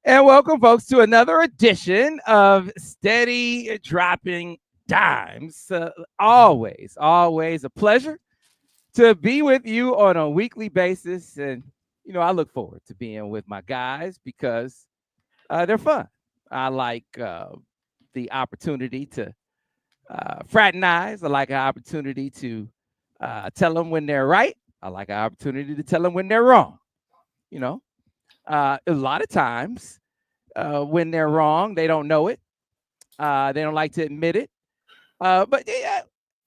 And welcome, folks, to another edition of Steady Dropping Dimes. Always a pleasure to be with you on a weekly basis. And, I look forward to being with my guys because they're fun. I like the opportunity to fraternize. I like an opportunity to tell them when they're right. I like an opportunity to tell them when they're wrong. A lot of times, when they're wrong, they don't know it. They don't like to admit it. But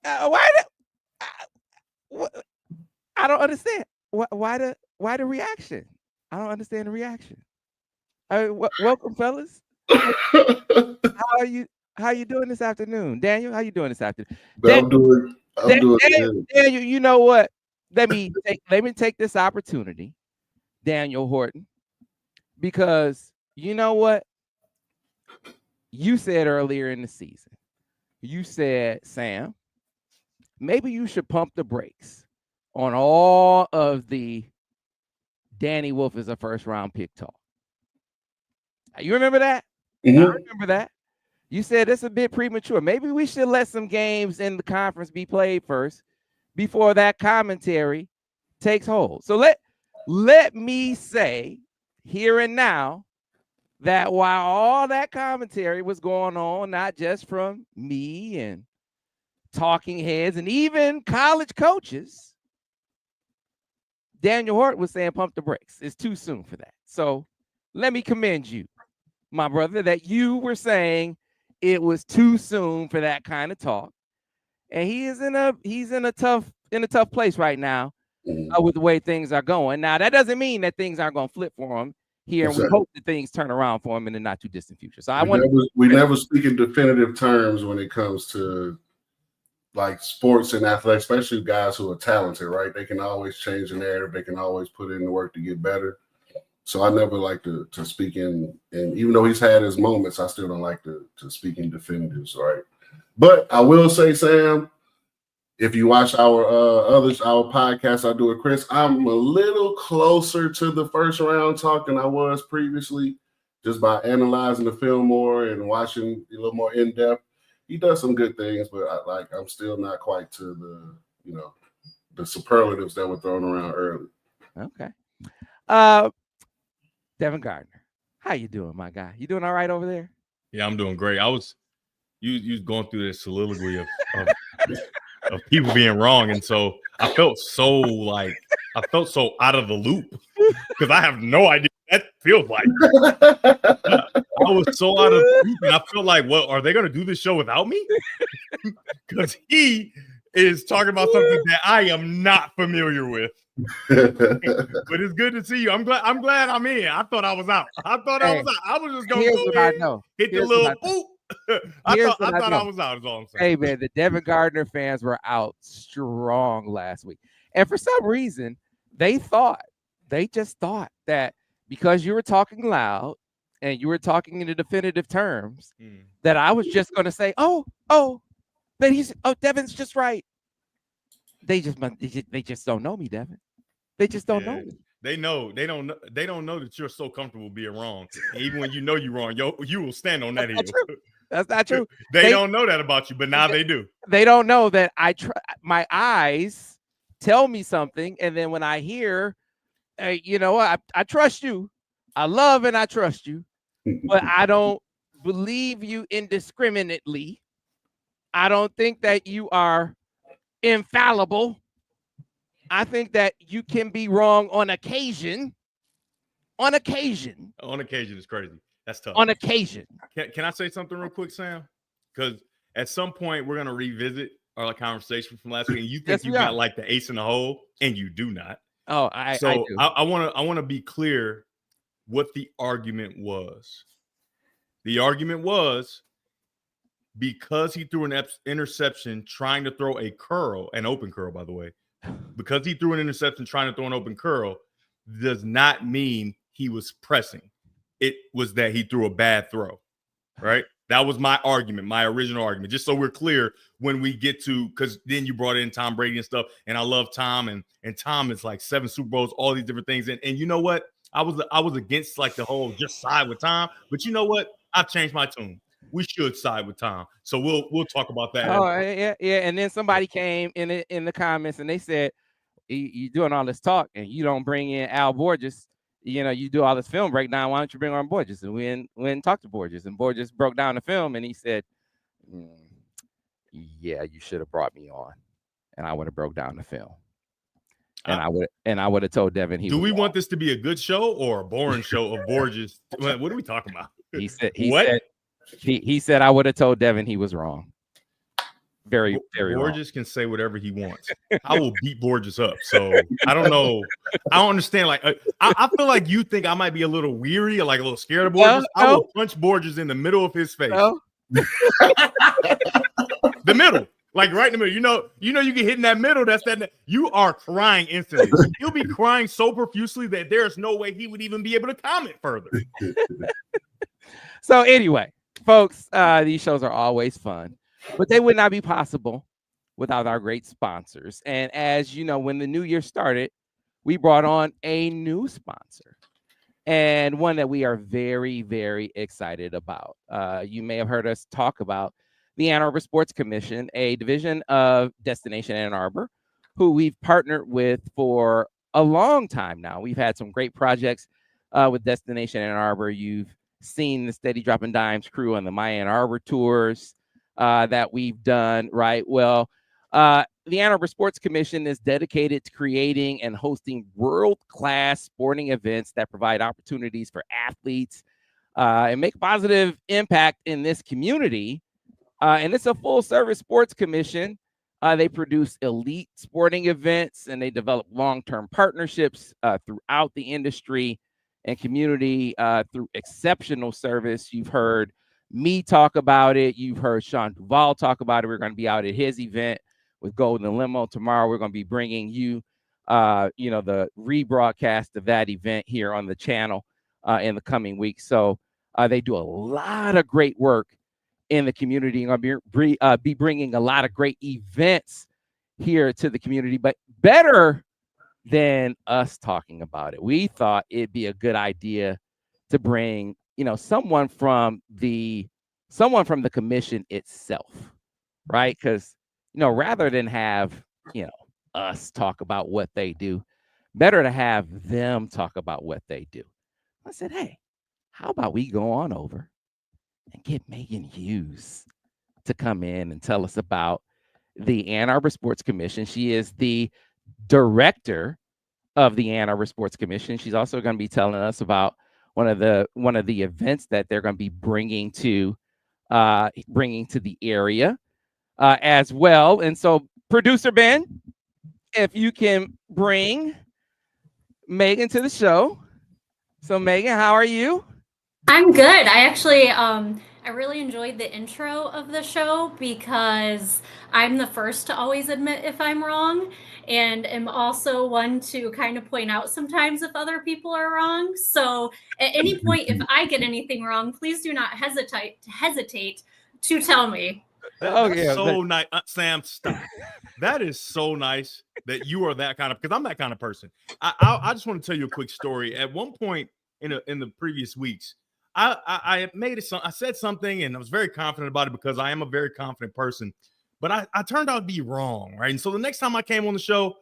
why? I don't understand. Why the reaction? I don't understand the reaction. Welcome, fellas. How are you? How you doing this afternoon, Daniel? How you doing this afternoon? I'm doing good. Daniel, you know what? Let me take this opportunity, Daniel Horton, because you know what? You said earlier in the season, you said, Sam, maybe you should pump the brakes on all of the Danny Wolf is a first round pick talk. You remember that? Mm-hmm. I remember that. You said it's a bit premature. Maybe we should let some games in the conference be played first before that commentary takes hold. So let me say here and now that while all that commentary was going on, not just from me and talking heads and even college coaches, Daniel Hort was saying pump the brakes. It's too soon for that. So let me commend you, my brother, that you were saying it was too soon for that kind of talk. And he's in a tough place right now with the way things are going. Now, that doesn't mean that things aren't going to flip for him here, and we hope that things turn around for him in the not too distant future. So we never speak in definitive terms when it comes to like sports and athletics, especially guys who are talented, right? They can always change the narrative. They can always put in the work to get better. So I never like to speak in, and even though he's had his moments, I still don't like to speak in definitives, right? But I will say, Sam, if you watch our podcast I do with Chris, I'm a little closer to the first round talk than I was previously, just by analyzing the film more and watching a little more in depth. He does some good things, but I'm still not quite to the superlatives that were thrown around early. Okay. Devin Gardner, how you doing, my guy? You doing all right over there? Yeah, I'm doing great. You was going through this soliloquy of people being wrong, and so I felt so out of the loop because I have no idea what that feels like. I was so out of the loop, and I feel like, well, are they going to do this show without me? Because he is talking about something that I am not familiar with. But it's good to see you. I'm glad I'm in. I thought I was out. I was just going to go hit the little boop. I thought I was out, is all I'm saying. Hey, man, the Devin Gardner fans were out strong last week. And for some reason, they just thought that because you were talking loud and you were talking in the definitive terms, that I was just going to say, Devin's just right. They just don't know me, Devin. They just don't know me. They don't know that you're so comfortable being wrong. Even when you know you're wrong, you will stand on that hill. That's not true. They don't know that about you, but now they do. They don't know that my eyes tell me something, and then when I hear, I trust you. I love and I trust you, but I don't believe you indiscriminately. I don't think that you are infallible. I think that you can be wrong on occasion. On occasion is crazy. That's tough. On occasion. Can I say something real quick, Sam? Because at some point we're gonna revisit our conversation from last week. And you think you got like the ace in the hole, and you do not. Oh, I do. I want to be clear what the argument was. The argument was because he threw an interception trying to throw a curl, an open curl, by the way. Because he threw an interception trying to throw an open curl does not mean he was pressing. It was that he threw a bad throw, right? That was my argument, my original argument. Just so we're clear when we get to, because then you brought in Tom Brady and stuff, and I love Tom, and Tom is like 7 Super Bowls, all these different things. And you know what? I was against like the whole just side with Tom, but you know what? I've changed my tune. We should side with Tom. So we'll talk about that. Oh, yeah. And then somebody came in the comments and they said, "You doing all this talk and you don't bring in Al Borges. You know, you do all this film breakdown. Why don't you bring on Borges?" And we went and talked to Borges, and Borges broke down the film, and he said, "Yeah, you should have brought me on, and I would have broke down the film, and I would have told Devin he." Do we want this to be a good show or a boring show of Borges? What are we talking about? He said I would have told Devin he was wrong. Very, very Borges can say whatever he wants. I will beat Borges up. So I don't know. I don't understand. Like I feel like you think I might be a little weary or like a little scared of Borges. No. I will punch Borges in the middle of his face. No. The middle. Like right in the middle. You know you get hit in that middle. That's that. You are crying instantly. You'll be crying so profusely that there's no way he would even be able to comment further. So anyway, folks, these shows are always fun, but they would not be possible without our great sponsors. And as you know, when the new year started, we brought on a new sponsor, and one that we are very, very excited about. You may have heard us talk about the Ann Arbor Sports Commission, a division of Destination Ann Arbor, who we've partnered with for a long time now. We've had some great projects with Destination Ann Arbor. You've seen the Steady Droppin Dimes crew on the My Ann Arbor tours that we've done, right? Well, the Ann Arbor Sports Commission is dedicated to creating and hosting world-class sporting events that provide opportunities for athletes and make a positive impact in this community. And it's a full-service sports commission. They produce elite sporting events, and they develop long-term partnerships throughout the industry and community through exceptional service. You've heard me talk about it. You've heard Sean Duval talk about it. We're going to be out at his event with Golden Limo tomorrow. We're going to be bringing you, the rebroadcast of that event here on the channel in the coming weeks. So they do a lot of great work in the community. I'm going to be bringing a lot of great events here to the community, but better than us talking about it, we thought it'd be a good idea to bring, someone from the commission itself, right? Because, rather than have, us talk about what they do, better to have them talk about what they do. I said, hey, how about we go on over and get Meaghan Hughes to come in and tell us about the Ann Arbor Sports Commission. She is the director of the Ann Arbor Sports Commission. She's also going to be telling us about one of the events that they're going to be bringing to the area as well. And so, producer Ben, if you can bring Meaghan to the show. So, Meaghan, how are you? I'm good. I actually, I really enjoyed the intro of the show because I'm the first to always admit if I'm wrong, and am also one to kind of point out sometimes if other people are wrong. So at any point, if I get anything wrong, please do not hesitate to tell me. That's so nice. Sam, stop. That is so nice that you are that kind of, because I'm that kind of person. I just want to tell you a quick story. At one point in the previous weeks, I said something and I was very confident about it because I am a very confident person, but I turned out to be wrong, right? And so the next time I came on the show,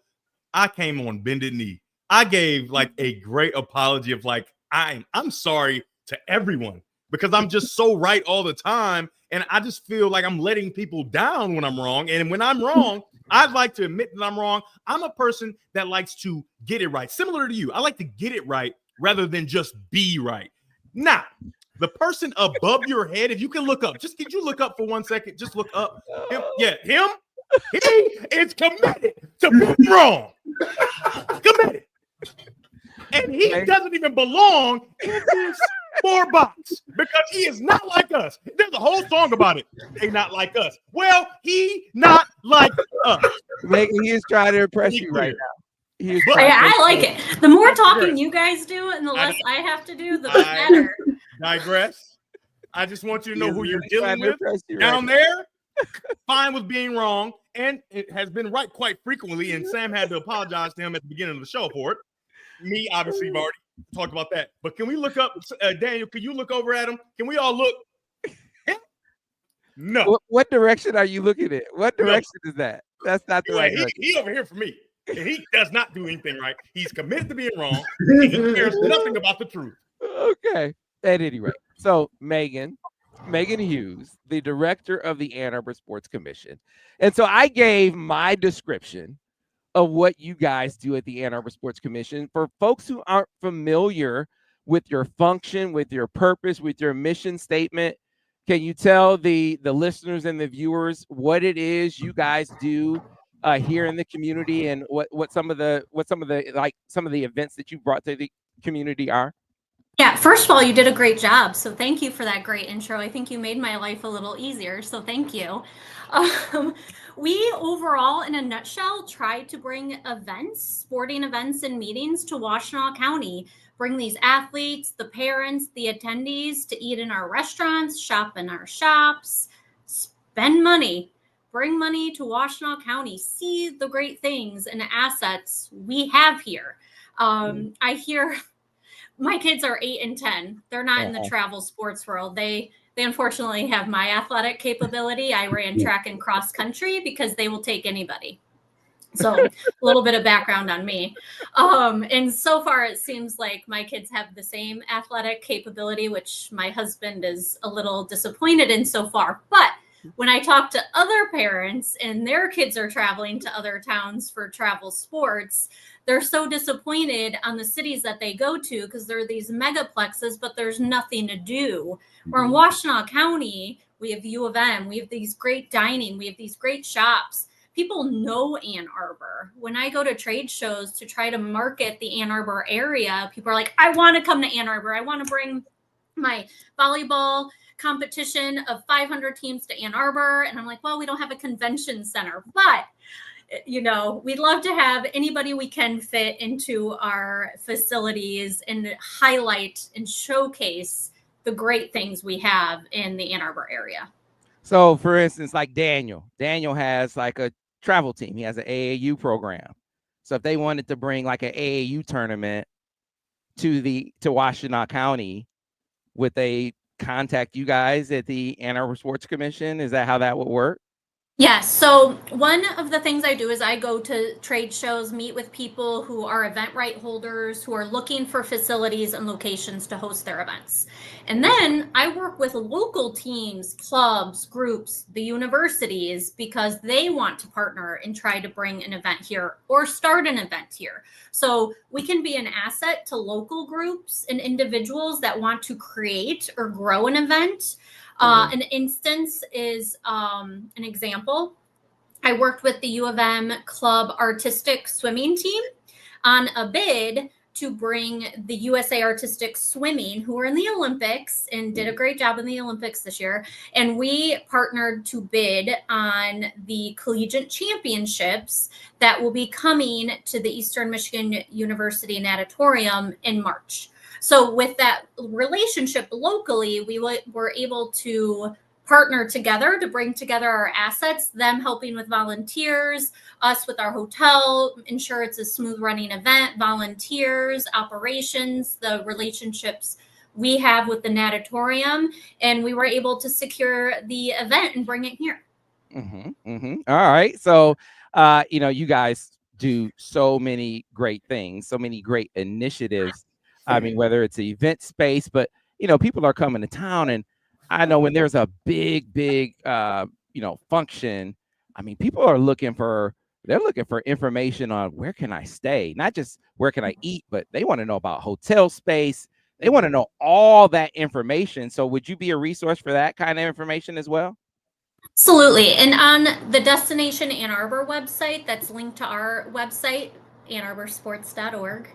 I came on bended knee. I gave like a great apology of like, I'm sorry to everyone because I'm just so right all the time. And I just feel like I'm letting people down when I'm wrong. And when I'm wrong, I'd like to admit that I'm wrong. I'm a person that likes to get it right. Similar to you, I like to get it right rather than just be right. Now, the person above your head, if you can look up, could you look up for 1 second? Just look up. Him. He is committed to being wrong. Committed. And he doesn't even belong in this 4-box because he is not like us. There's a whole song about it. They not like us. Well, he not like us. He is trying to impress you right now. I like it. The more talking you guys do and the less I have to do, the better. Digress. I just want you to know who you're Really dealing trying to with impress you down right there. Fine with being wrong, and it has been right quite frequently. And Sam had to apologize to him at the beginning of the show for it. Me, obviously, have already talked about that. But can we look up Daniel? Can you look over at him? Can we all look? No. What direction are you looking at? What direction is that? That's not the right direction. He over here for me. And he does not do anything right. He's committed to being wrong. He cares nothing about the truth. Okay. At any rate, so Meaghan Hughes, the director of the Ann Arbor Sports Commission. And so I gave my description of what you guys do at the Ann Arbor Sports Commission. For folks who aren't familiar with your function, with your purpose, with your mission statement, can you tell the listeners and the viewers what it is you guys do here in the community, and what some of the events that you brought to the community are? Yeah, first of all, you did a great job. So thank you for that great intro. I think you made my life a little easier. So thank you. We overall, in a nutshell, try to bring events, sporting events and meetings to Washtenaw County. Bring these athletes, the parents, the attendees to eat in our restaurants, shop in our shops, spend money. Bring money to Washtenaw County. See the great things and assets we have here. I hear... My kids are 8 and 10. They're not in the travel sports world. They unfortunately have my athletic capability. I ran track and cross country because they will take anybody. So a little bit of background on me. And so far it seems like my kids have the same athletic capability, which my husband is a little disappointed in so far. But when I talk to other parents and their kids are traveling to other towns for travel sports, they're so disappointed on the cities that they go to because there are these megaplexes, but there's nothing to do. Where in Washtenaw County, we have U of M, we have these great dining, we have these great shops. People know Ann Arbor. When I go to trade shows to try to market the Ann Arbor area, people are like, I want to come to Ann Arbor. I want to bring my volleyball competition of 500 teams to Ann Arbor. And I'm like, well, we don't have a convention center, but we'd love to have anybody we can fit into our facilities and highlight and showcase the great things we have in the Ann Arbor area. So for instance, like Daniel has like a travel team. He has an AAU program. So if they wanted to bring like an AAU tournament to Washtenaw County, would they contact you guys at the Ann Arbor Sports Commission? Is that how that would work? Yes. So one of the things I do is I go to trade shows, meet with people who are event right holders, who are looking for facilities and locations to host their events. And then I work with local teams, clubs, groups, the universities, because they want to partner and try to bring an event here or start an event here. So we can be an asset to local groups and individuals that want to create or grow an event. An instance is an example. I worked with the U of M club artistic swimming team on a bid to bring the USA Artistic Swimming, who were in the Olympics and did a great job in the Olympics this year. And we partnered to bid on the Collegiate Championships that will be coming to the Eastern Michigan University Natatorium in March. So with that relationship locally, we were able to partner together to bring together our assets, them helping with volunteers, us with our hotel, ensure it's a smooth running event, volunteers, operations, the relationships we have with the natatorium, and we were able to secure the event and bring it here. All right. So, you guys do so many great things, so many great initiatives. I mean, whether it's an event space, but, people are coming to town, and I know when there's a big, function, I mean, people are looking for information on where can I stay, not just where can I eat, but they want to know about hotel space. They want to know all that information. So would you be a resource for that kind of information as well? Absolutely. And on the Destination Ann Arbor website, that's linked to our website, AnnArborSports.org.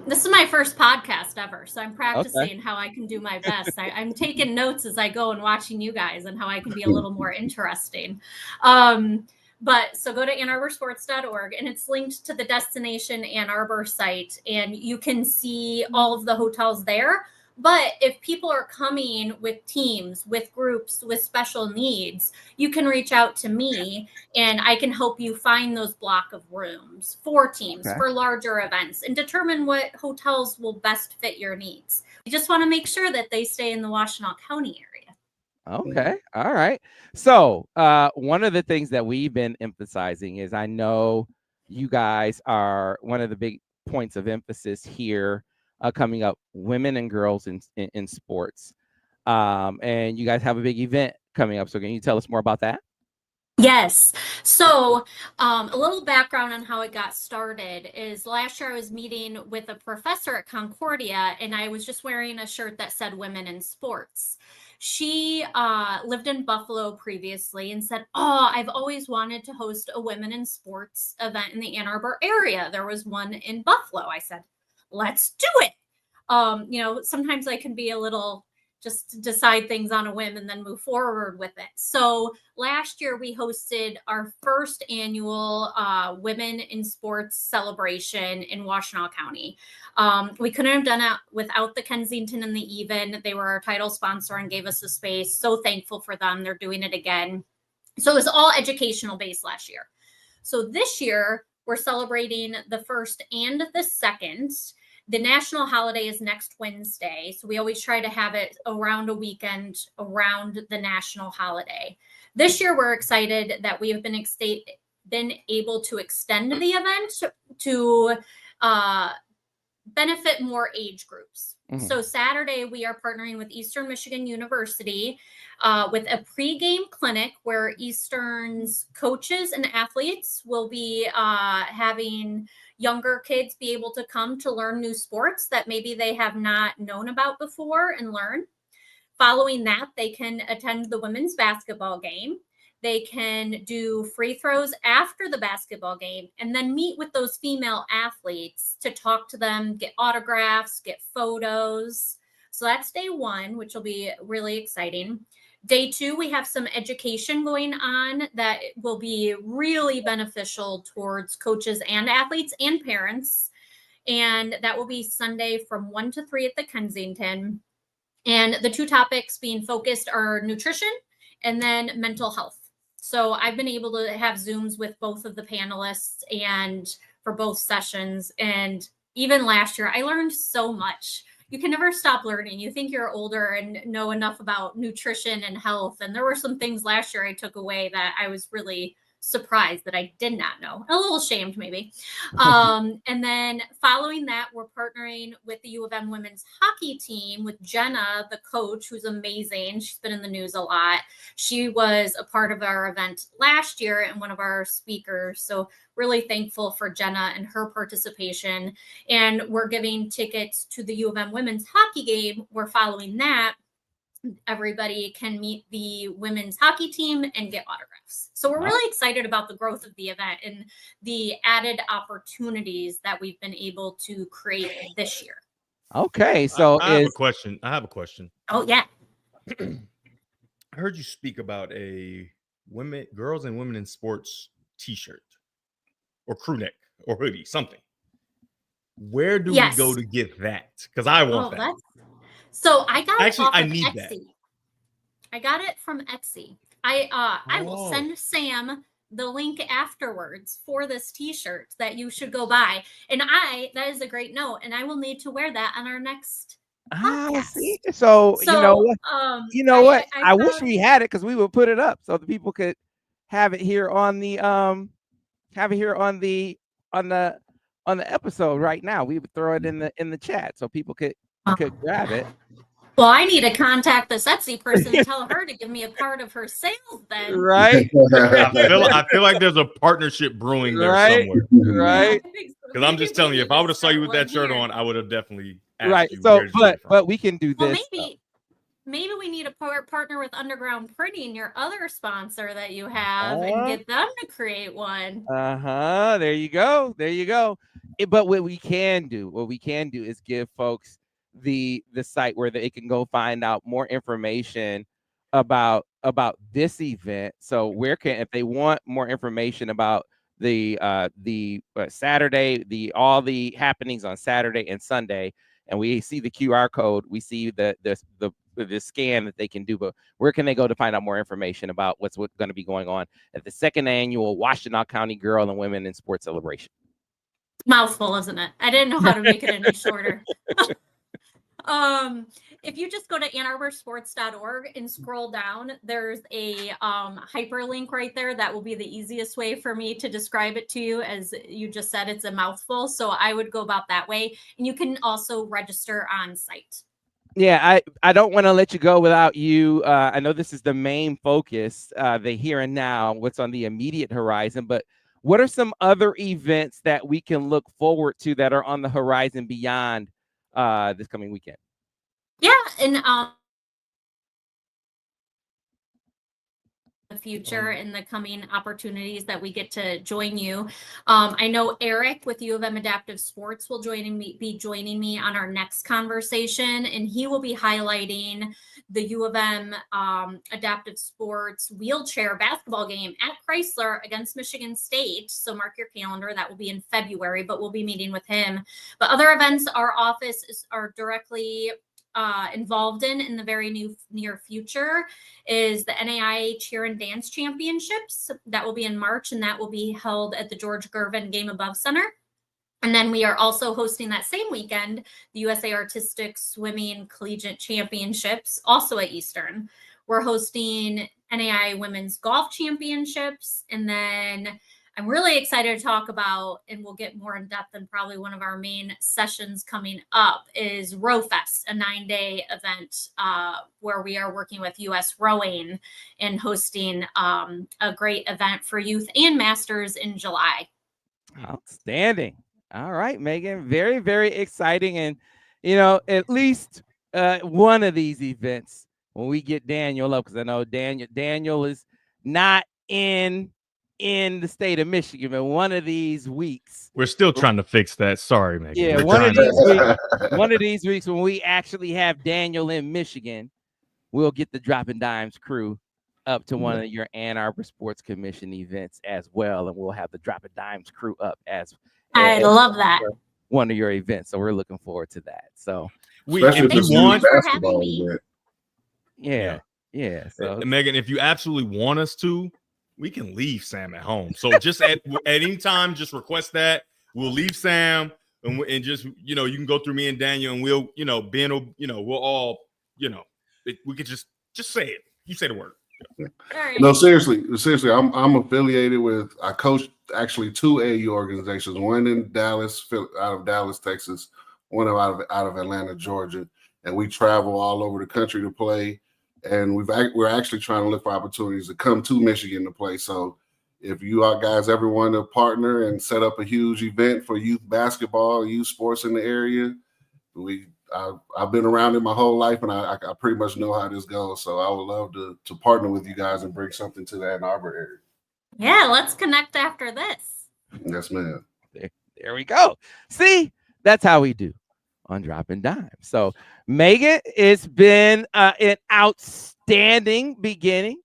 This is my first podcast ever, so I'm practicing how I can do my best. I'm taking notes as I go and watching you guys and how I can be a little more interesting. But so go to AnnArborSports.org, and it's linked to the Destination Ann Arbor site, and you can see all of the hotels there. But if people are coming with teams, with groups, with special needs, you can reach out to me and I can help you find those block of rooms for teams, Okay. for larger events, and determine what hotels will best fit your needs. We just want to make sure that they stay in the Washtenaw County area. Okay. All right. So one of the things that we've been emphasizing is, I know you guys are one of the big points of emphasis here coming up, women and girls in sports. And you guys have a big event coming up. So can you tell us more about that? Yes. So a little background on how it got started is last year I was meeting with a professor at Concordia, and I was just wearing a shirt that said Women in Sports. She lived in Buffalo previously and said, "Oh, I've always wanted to host a Women in Sports event in the Ann Arbor area. There was one in Buffalo." I said, "Let's do it." Sometimes I can be a little just decide things on a whim and then move forward with it. So last year we hosted our first annual Women in Sports celebration in Washtenaw County. We couldn't have done it without the Kensington and the Even. They were our title sponsor and gave us the space. So thankful for them. They're doing it again. So it was all educational based last year. So this year we're celebrating the first and the second. The national holiday is next Wednesday. So we always try to have it around a weekend around the national holiday. This year, we're excited that we have been able to extend the event to benefit more age groups. Mm-hmm. So Saturday, we are partnering with Eastern Michigan University with a pregame clinic where Eastern's coaches and athletes will be having younger kids be able to come to learn new sports that maybe they have not known about before and learn. Following that, they can attend the women's basketball game. They can do free throws after the basketball game and then meet with those female athletes to talk to them, get autographs, get photos. So that's day one, which will be really exciting. Day two, we have some education going on that will be really beneficial towards coaches and athletes and parents. And that will be Sunday from 1 to 3 at the Kensington. And the two topics being focused are nutrition and then mental health. So I've been able to have Zooms with both of the panelists and for both sessions. And even last year, I learned so much. You can never stop learning. You think you're older and know enough about nutrition and health. And there were some things last year I took away that I was really surprised that I did not know. A little ashamed, maybe. And then following that, we're partnering with the U of M women's hockey team with Jenna, the coach, who's amazing. She's been in the news a lot. She was a part of our event last year and one of our speakers. So really thankful for Jenna and her participation. And we're giving tickets to the U of M women's hockey game. We're following that. Everybody can meet the women's hockey team and get autographs. So we're really excited about the growth of the event and the added opportunities that we've been able to create this year. Okay, so I have a question. Oh, yeah. I heard you speak about a girls and women in sports t-shirt or crew neck or hoodie, something. Where do we go to get that? Because I want that. So I got it off of Etsy. That. I got it from Etsy. I will send Sam the link afterwards for this t-shirt that you should go buy. And that is a great note. And I will need to wear that on our next podcast. See? So you know what? I wish we had it because we would put it up so the people could have it here on the on the episode right now. We would throw it in the chat so people could grab it. Well, I need to contact this Etsy person and tell her to give me a part of her sales then. Right. I feel like there's a partnership brewing there somewhere. Right. Because I'm just telling you, if I would have saw you with that shirt on, I would have definitely asked you. So, but we can do this. Well, maybe we need to partner with Underground Printing, your other sponsor that you have, and get them to create one. There you go. But what we can do is give folks the site where they can go find out more information about this event. So if they want more information about the Saturday, all the happenings on Saturday and Sunday, and we see the QR code, we see the scan that they can do. But where can they go to find out more information about what's going to be going on at the 2nd annual Washtenaw County Girl and Women in Sports Celebration? Mouthful, isn't it? I didn't know how to make it any shorter. If you just go to AnnArborSports.org and scroll down, there's a hyperlink right there. That will be the easiest way for me to describe it to you. As you just said, it's a mouthful. So I would go about that way. And you can also register on site. Yeah, I don't want to let you go without you. I know this is the main focus, the here and now, what's on the immediate horizon, but what are some other events that we can look forward to that are on the horizon beyond this coming weekend? Yeah, and the future and the coming opportunities that we get to join you. I know Eric with U of M Adaptive Sports will be joining me on our next conversation, and he will be highlighting the U of M Adaptive Sports wheelchair basketball game at Chrysler against Michigan State. So mark your calendar. That will be in February, but we'll be meeting with him. But other events our office are directly involved in the very near future is the NAIA Cheer and Dance Championships. That will be in March, and that will be held at the George Gervin Game Above Center. And then we are also hosting that same weekend the USA Artistic Swimming Collegiate Championships, also at Eastern. We're hosting NAIA Women's Golf Championships, and then I'm really excited to talk about, and we'll get more in depth in probably one of our main sessions coming up, is Row Fest, a 9-day event where we are working with US Rowing and hosting a great event for youth and masters in July. Outstanding. All right, Meaghan, very, very exciting. And, at least one of these events, when we get Daniel up, because I know Daniel is not in the state of Michigan, but one of these weeks we're still trying to fix that. Sorry, Meaghan. Yeah, one of these weeks when we actually have Daniel in Michigan, we'll get the Droppin Dimes crew up to one of your Ann Arbor Sports Commission events as well, and we'll have the Droppin Dimes crew up as I love that. One of your events, so we're looking forward to that. So especially if you want basketball event. Yeah. So Meaghan, if you absolutely want us to, we can leave Sam at home. So just at any time, just request that. We'll leave Sam and just, you can go through me and Daniel, and we'll, Ben will, we'll all, we could just say it. You say the word. Right. No, seriously, I'm affiliated with, I coach actually 2 AU organizations, one in Dallas, out of Dallas, Texas, one out of Atlanta, Georgia, and we travel all over the country to play. And we're actually trying to look for opportunities to come to Michigan to play. So if you guys ever want to partner and set up a huge event for youth basketball, youth sports in the area, I've been around it my whole life, and I pretty much know how this goes. So I would love to partner with you guys and bring something to the Ann Arbor area. Yeah, let's connect after this. Yes, ma'am. There we go. See, that's how we do on Droppin Dimes. So Meaghan, it's been an outstanding beginning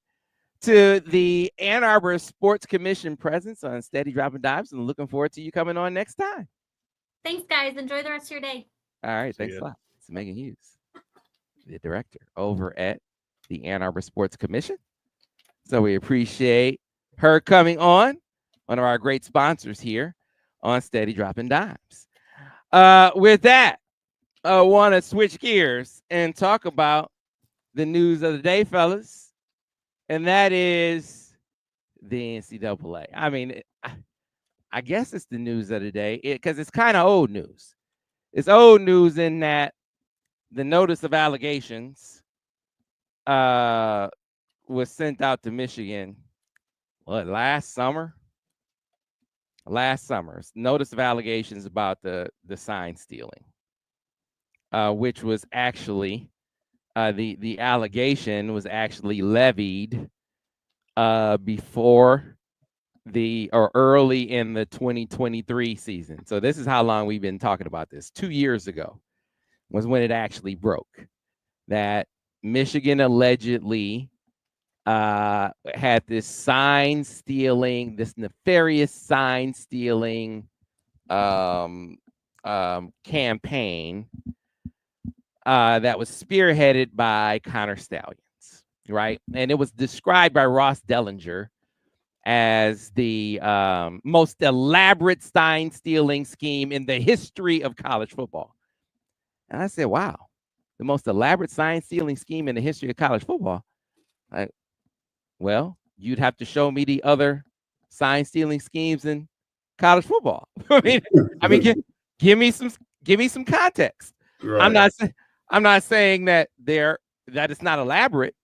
to the Ann Arbor Sports Commission presence on Steady Droppin Dimes, and looking forward to you coming on next time. Thanks, guys. Enjoy the rest of your day. All right, thanks a lot. It's Meaghan Hughes, the director over at the Ann Arbor Sports Commission. So we appreciate her coming on, one of our great sponsors here on Steady Droppin Dimes. With that, I want to switch gears and talk about the news of the day, fellas, and that is the NCAA. I mean, I guess it's the news of the day because it's kind of old news. It's old news in that the notice of allegations was sent out to Michigan, last summer? Last summer. Notice of allegations about the sign stealing. Which was actually the allegation was actually levied before early in the 2023 season. So this is how long we've been talking about this. 2 years ago was when it actually broke, that Michigan allegedly had this nefarious sign stealing campaign that was spearheaded by Connor Stallions, right? And it was described by Ross Dellinger as the most elaborate sign stealing scheme in the history of college football. And I said, wow, the most elaborate sign stealing scheme in the history of college football. Well, you'd have to show me the other sign stealing schemes in college football. I mean, give me some context. Right. I'm not saying that it's not elaborate,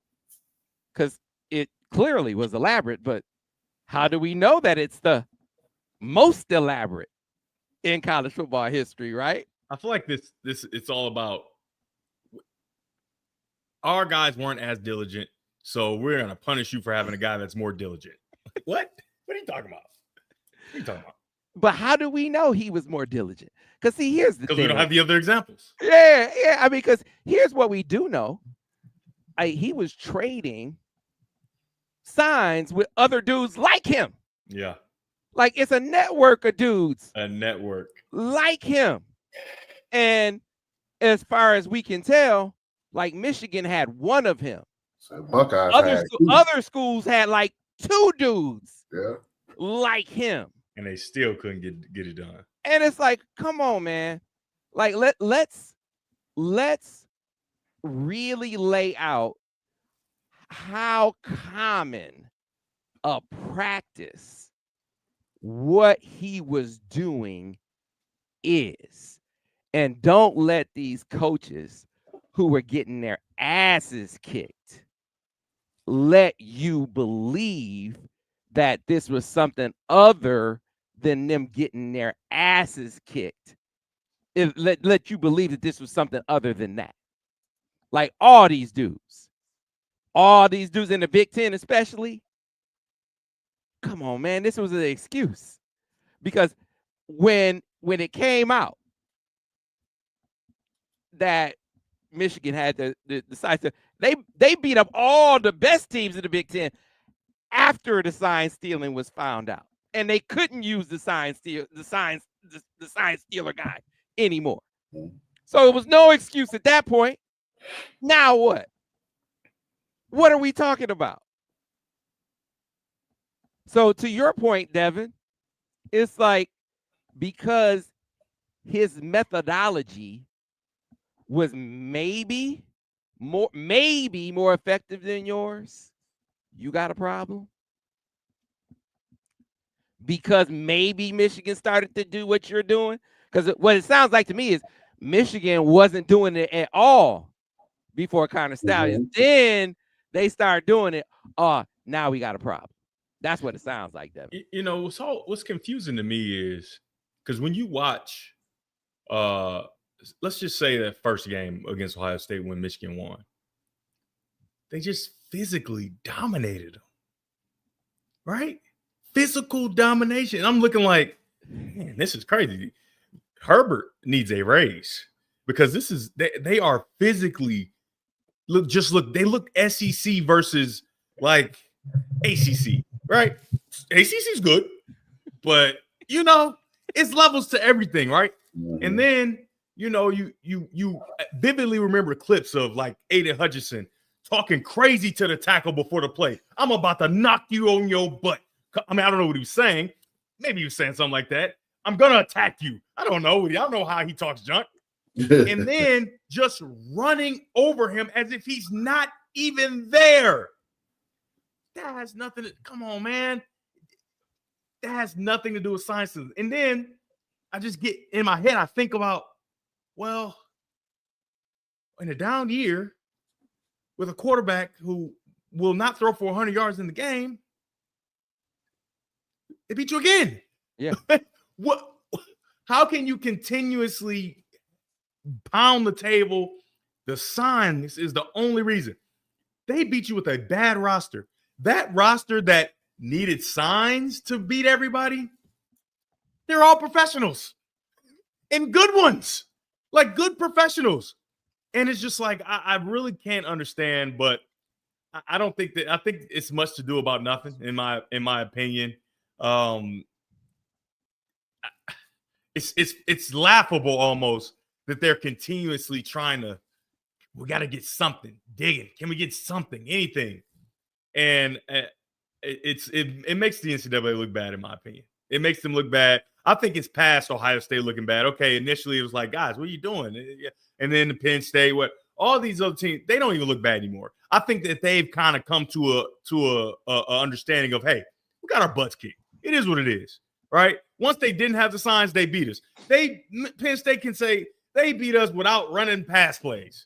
because it clearly was elaborate, but how do we know that it's the most elaborate in college football history, right? I feel like this it's all about our guys weren't as diligent, so we're gonna punish you for having a guy that's more diligent. What? What are you talking about? What are you talking about? But how do we know he was more diligent? Because see, here's the thing. Because we don't have the other examples. Yeah. I mean, because here's what we do know. He was trading signs with other dudes like him. Yeah. Like, it's a network of dudes. A network. Like him. And as far as we can tell, like, Michigan had one of him. So Buckeyes other schools had like 2 dudes like him. And they still couldn't get it done. And it's like, come on, man. Like, let's really lay out how common a practice what he was doing is. And don't let these coaches who were getting their asses kicked let you believe that this was something other than them getting their asses kicked. Let you believe that this was something other than that. Like, all these dudes in the Big Ten especially, come on, man, this was an excuse. Because when it came out that Michigan had the size to, they beat up all the best teams in the Big Ten after the sign stealing was found out. And they couldn't use the sign stealer guy anymore. So it was no excuse at that point. Now what? What are we talking about? So to your point, Devin, it's like, because his methodology was maybe more effective than yours, you got a problem? Because maybe Michigan started to do what you're doing? Because what it sounds like to me is Michigan wasn't doing it at all before Connor Stallions. Then they start doing it. Now we got a problem. That's what it sounds like, Devin. You know, what's confusing to me is, because when you watch, let's just say that first game against Ohio State when Michigan won, they just physically dominated them, right? Physical domination. And I'm looking like, man, this is crazy. Herbert needs a raise, because they are physically they look SEC versus like ACC, right? ACC's good, but you know, it's levels to everything, right? And then, you know, you vividly remember clips of like Aiden Hutchinson talking crazy to the tackle before the play. I'm about to knock you on your butt. I mean, I don't know what he was saying. Maybe he was saying something like that. I'm gonna attack you. I don't know. I don't know how he talks junk. And then just running over him as if he's not even there. That has nothing to, come on, man. That has nothing to do with science. And then I just get in my head, I think about, well, in a down year with a quarterback who will not throw for 100 yards in the game, they beat you again. Yeah. What? How can you continuously pound the table? The signs is the only reason. They beat you with a bad roster. That roster that needed signs to beat everybody, they're all professionals and good ones, like good professionals. And it's just like, I really can't understand, but I don't think that, I think it's much to do about nothing in my opinion. It's laughable almost that they're continuously trying to we got to get something digging. Can we get something, anything? And it makes the NCAA look bad, in my opinion. It makes them look bad. I think it's past Ohio State looking bad. Okay, initially it was like, guys, what are you doing? And then the Penn State, all these other teams, they don't even look bad anymore. I think that they've kind of come to a understanding of, hey, we got our butts kicked. It is what it is, right? Once they didn't have the signs, they beat us. Penn State can say they beat us without running pass plays.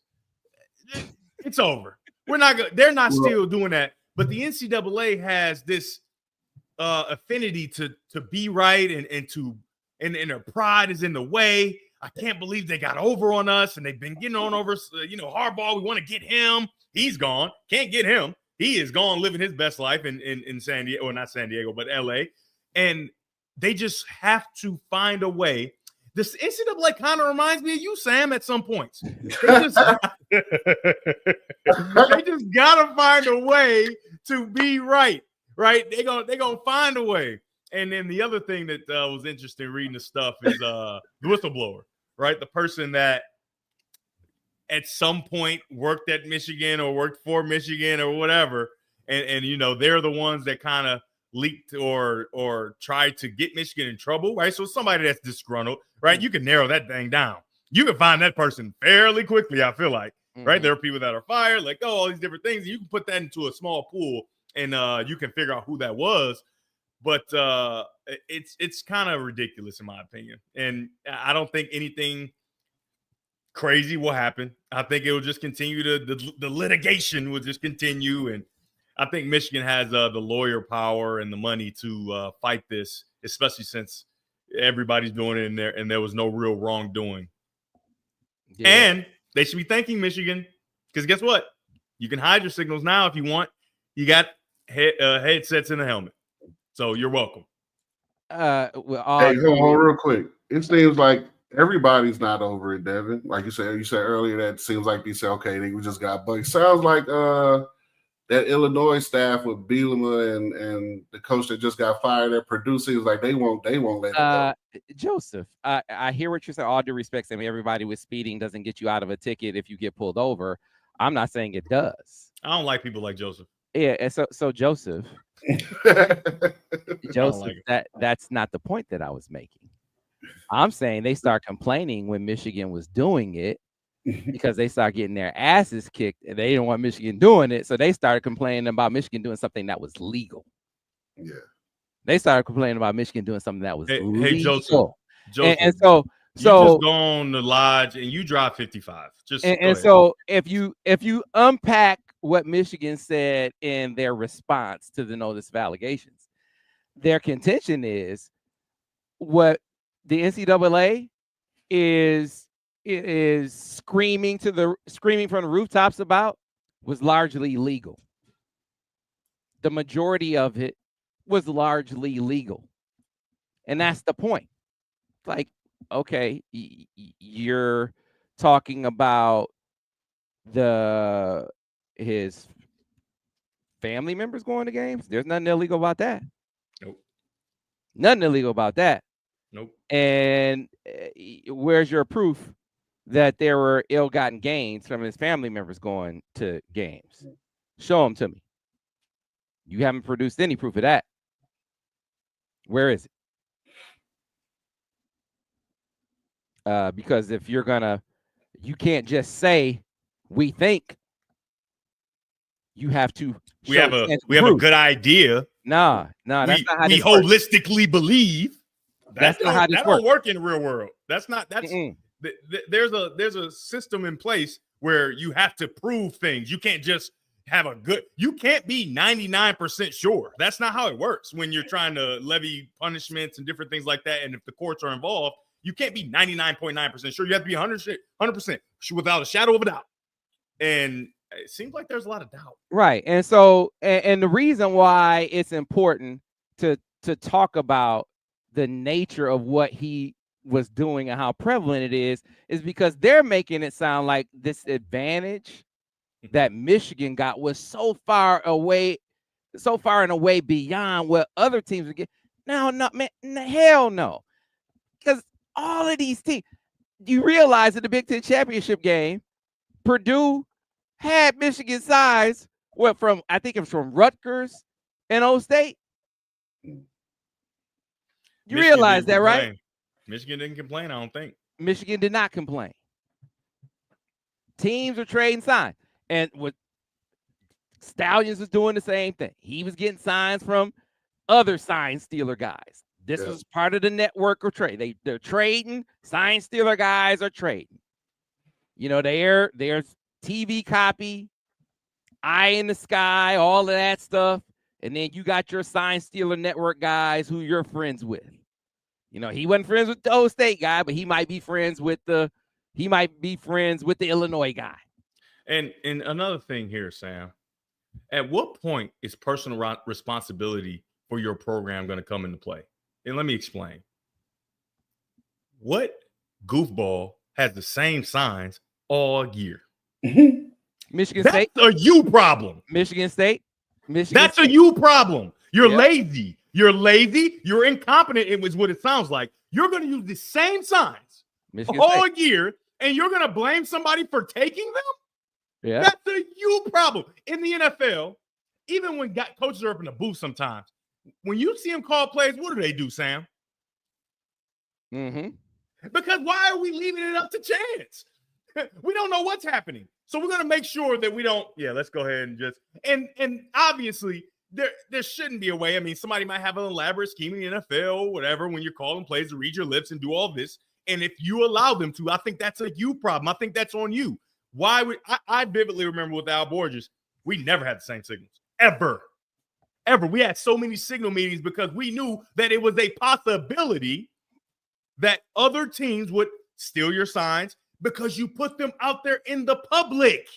It's over. We're not good. They're not still doing that. But the NCAA has this affinity to be right and their pride is in the way. I can't believe they got over on us and they've been getting on over. Arbor, we want to get him. He's gone. Can't get him. He is gone, living his best life in San Diego, or not San Diego, but LA. And they just have to find a way. This NCAA kind of reminds me of you, Sam, at some points. They just gotta find a way to be right. They're gonna find a way. And then the other thing that was interesting reading the stuff is the whistleblower, right? The person that at some point worked at Michigan or worked for Michigan or whatever. And they're the ones that kind of leaked or tried to get Michigan in trouble, right? So somebody that's disgruntled, right? You can narrow that thing down. You can find that person fairly quickly, I feel like, right? There are people that are fired, like, all these different things. You can put that into a small pool and you can figure out who that was. But it's kind of ridiculous in my opinion. And I don't think anything crazy will happen. I think it will just continue the litigation will just continue. And I think Michigan has the lawyer power and the money to fight this, especially since everybody's doing it in there and there was no real wrongdoing. Yeah. And they should be thanking Michigan because guess what? You can hide your signals now if you want. You got headsets in the helmet. So you're welcome. Hey, hold on real quick. It seems like everybody's not over it, Devin. Like you said earlier, that seems like they say, okay, we just got bugged. Sounds like that Illinois staff with Bielema and the coach that just got fired at Purdue seems like they won't let it go. Joseph, I hear what you're saying. All due respect, I mean, everybody with speeding doesn't get you out of a ticket if you get pulled over. I'm not saying it does. I don't like people like Joseph. Yeah, and so Joseph, that's not the point that I was making. I'm saying they start complaining when Michigan was doing it because they start getting their asses kicked and they didn't want Michigan doing it. So they started complaining about Michigan doing something that was legal. Yeah. They started complaining about Michigan doing something that was legal. Hey, Joseph. And so you just go on the lodge and you drive 55. So if you unpack what Michigan said in their response to the notice of allegations, their contention is what the NCAA is screaming from the rooftops about was largely legal. The majority of it was largely legal. And that's the point. Like, okay, you're talking about his family members going to games. There's nothing illegal about that. Nope. Nothing illegal about that. Nope. And where's your proof that there were ill-gotten gains from his family members going to games? Show them to me. You haven't produced any proof of that. Where is it? Because if you're you can't just say we think. You have to. We have a good idea. No, that's not how we holistically believe. That's not how this works. That don't work in the real world. That's there's a system in place where you have to prove things. You can't just you can't be 99% sure. That's not how it works when you're trying to levy punishments and different things like that. And if the courts are involved, you can't be 99.9% sure. You have to be 100% without a shadow of a doubt. And it seems like there's a lot of doubt. Right. And so, and the reason why it's important to talk about the nature of what he was doing and how prevalent it is because they're making it sound like this advantage that Michigan got was so far and away beyond what other teams would get. No, man, hell no. Because all of these teams, you realize in the Big Ten championship game, Purdue had Michigan size. I think it was from Rutgers and O State. You realize that, right? Michigan didn't complain, I don't think. Michigan did not complain. Teams were trading signs. And what Stallions was doing the same thing. He was getting signs from other sign stealer guys. This was part of the network of trade. They're trading. Sign stealer guys are trading. You know, there's TV copy, eye in the sky, all of that stuff. And then you got your sign stealer network guys who you're friends with. You know, he wasn't friends with the O State guy, but he might be friends with the Illinois guy. And another thing here, Sam, at what point is personal responsibility for your program going to come into play? And let me explain. What goofball has the same signs all year? Michigan State. That's a you problem. Michigan State. That's a you problem. You're lazy. You're lazy. You're incompetent. It was what it sounds like. You're going to use the same signs all year, and you're going to blame somebody for taking them? Yeah. That's a you problem. In the NFL, even when coaches are up in the booth sometimes, when you see them call plays, what do, Sam? Mm-hmm. Because why are we leaving it up to chance? We don't know what's happening. So we're going to make sure that we don't, let's go ahead and just, and obviously there shouldn't be a way. I mean, somebody might have an elaborate scheme in the NFL, whatever, when you're calling plays to read your lips and do all this. And if you allow them to, I think that's a you problem. I think that's on you. Why would I vividly remember with Al Borges, we never had the same signals, ever. We had so many signal meetings because we knew that it was a possibility that other teams would steal your signs because you put them out there in the public.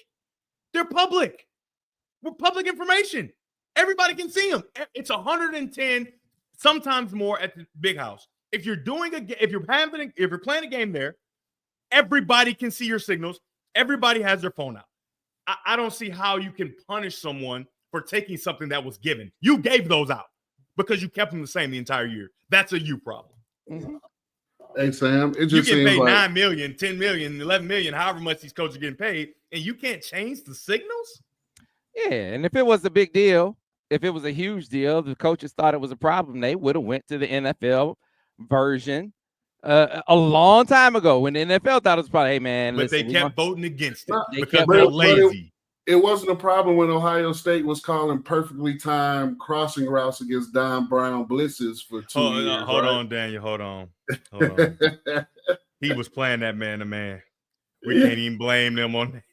They're public. We're public information. Everybody can see them. It's 110, sometimes more at the big house. If you're playing a game there, everybody can see your signals. Everybody has their phone out. I don't see how you can punish someone for taking something that was given. You gave those out because you kept them the same the entire year. That's a you problem. Mm-hmm. Hey, Sam, it just you get paid like 9 million, 10 million, 11 million, however much these coaches are getting paid, and you can't change the signals? Yeah, and if it was a big deal, if it was a huge deal, the coaches thought it was a problem, they would have went to the NFL version a long time ago when the NFL thought it was probably, hey, man. But listen, they kept voting against it because they're lazy. It wasn't a problem when Ohio State was calling perfectly timed crossing routes against Don Brown blitzes for 2 years. Hold on, Daniel. Hold on. He was playing that man-to-man. We can't even blame them on that.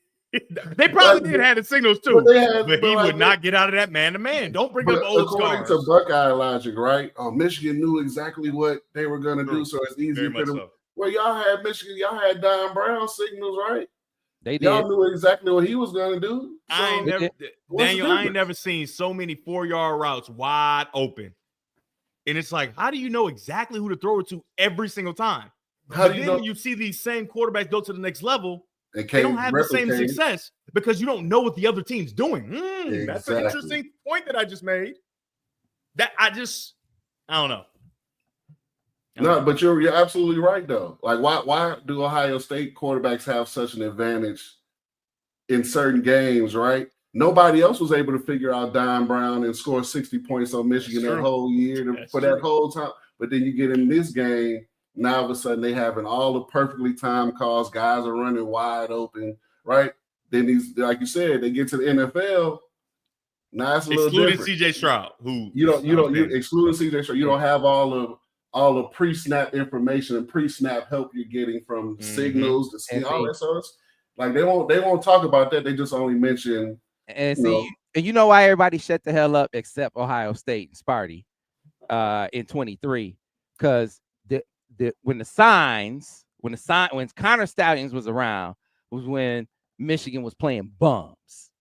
They probably did have the signals too, but he would not get out of that man-to-man. Don't bring up old scars. According to Buckeye logic, right? Michigan knew exactly what they were going to do, so it's easy for them. Well, y'all had Michigan, y'all had Don Brown signals, right? They did. Y'all knew exactly what he was going to do. So I ain't never seen so many 4-yard routes wide open. And it's like, how do you know exactly who to throw it to every single time? When you see these same quarterbacks go to the next level, they don't have the same success because you don't know what the other team's doing. Exactly. That's an interesting point that I just made. I don't know. No, but you're absolutely right though. Like, why do Ohio State quarterbacks have such an advantage in certain games? Right? Nobody else was able to figure out Don Brown and score 60 points on Michigan that whole year that whole time. But then you get in this game, now all of a sudden they having all the perfectly timed calls. Guys are running wide open, right? Then these, like you said, they get to the NFL. Now it's a little different. Excluding CJ Stroud, who you excluding CJ Stroud, you don't have all the pre-snap information and pre-snap help you're getting from signals to see all that sort of stuff. Like they won't talk about that. They just only mention and you know why everybody shut the hell up except Ohio State and Sparty in 23, because when Connor Stallions was around was when Michigan was playing bums.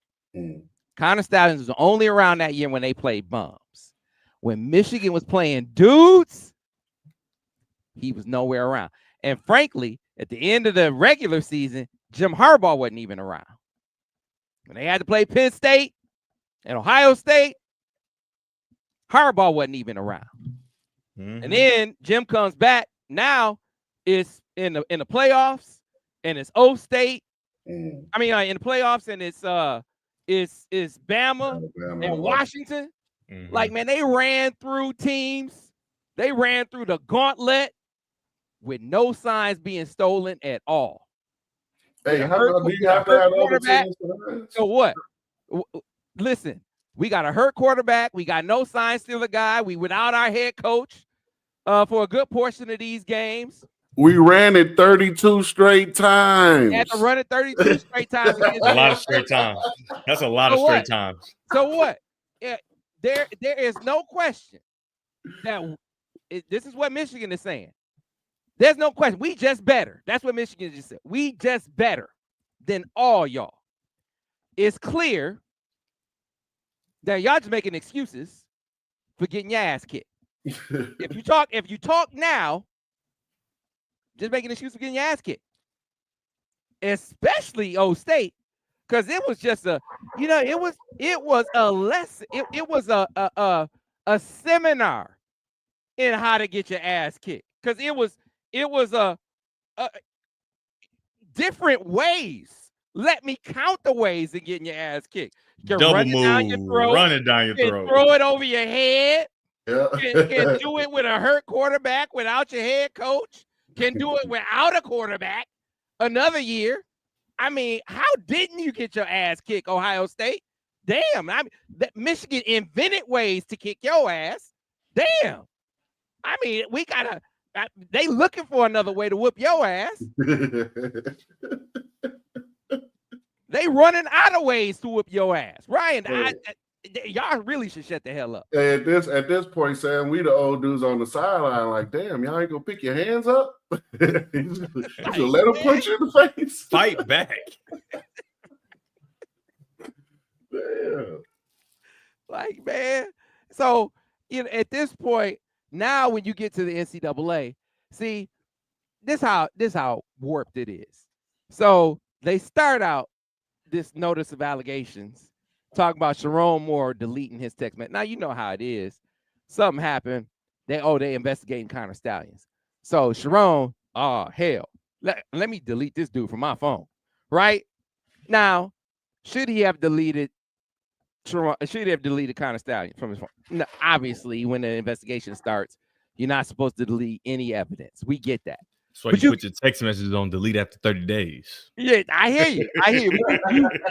Connor Stallions was only around that year when they played bums. When Michigan was playing dudes, he was nowhere around. And frankly, at the end of the regular season, Jim Harbaugh wasn't even around. When they had to play Penn State and Ohio State, Harbaugh wasn't even around. And then Jim comes back. Now it's in the playoffs, and it's O State I mean, in the playoffs, and it's Bama and Washington. Mm-hmm. Like, man, they ran through teams. They ran through the gauntlet with no signs being stolen at all. Hey, do you have to have other teams for that? So what? Listen, we got a hurt quarterback. We got no signs steal a guy. We without our head coach for a good portion of these games. We ran it 32 straight times. We had to run it 32 straight times. A lot of straight times. That's a lot of straight times. So what? Yeah, there is no question that this is what Michigan is saying. There's no question. We just better. That's what Michigan just said. We just better than all y'all. It's clear that y'all just making excuses for getting your ass kicked. If you talk now, just making an excuse for getting your ass kicked. Especially O State, because it was just it was a lesson. It was a seminar in how to get your ass kicked. Because it was a different ways. Let me count the ways of getting your ass kicked. You can Double move, run it down your throat. Throw it over your head. Yeah. Can do it with a hurt quarterback without your head coach. Can do it without a quarterback another year. I mean, how didn't you get your ass kicked, Ohio State? Damn. Michigan invented ways to kick your ass. Damn. I mean, they looking for another way to whoop your ass. They running out of ways to whoop your ass. Ryan, y'all really should shut the hell up. Hey, at this point, Sam, we the old dudes on the sideline like, damn, y'all ain't gonna pick your hands up? You let them punch you in the face? Fight back. Damn. Like, man. So, at this point, now when you get to the NCAA, see, this how warped it is. So they start out this notice of allegations, talking about Sherrone Moore deleting his text message. Now you know how it is. Something happened. They investigating Connor Stallions. So Sherrone, hell, let me delete this dude from my phone. Right now, should he have deleted Sherrone? Should he have deleted Connor Stallions from his phone? No, obviously, when the investigation starts, you're not supposed to delete any evidence. We get that. So you put your text messages on delete after 30 days. Yeah, I hear you.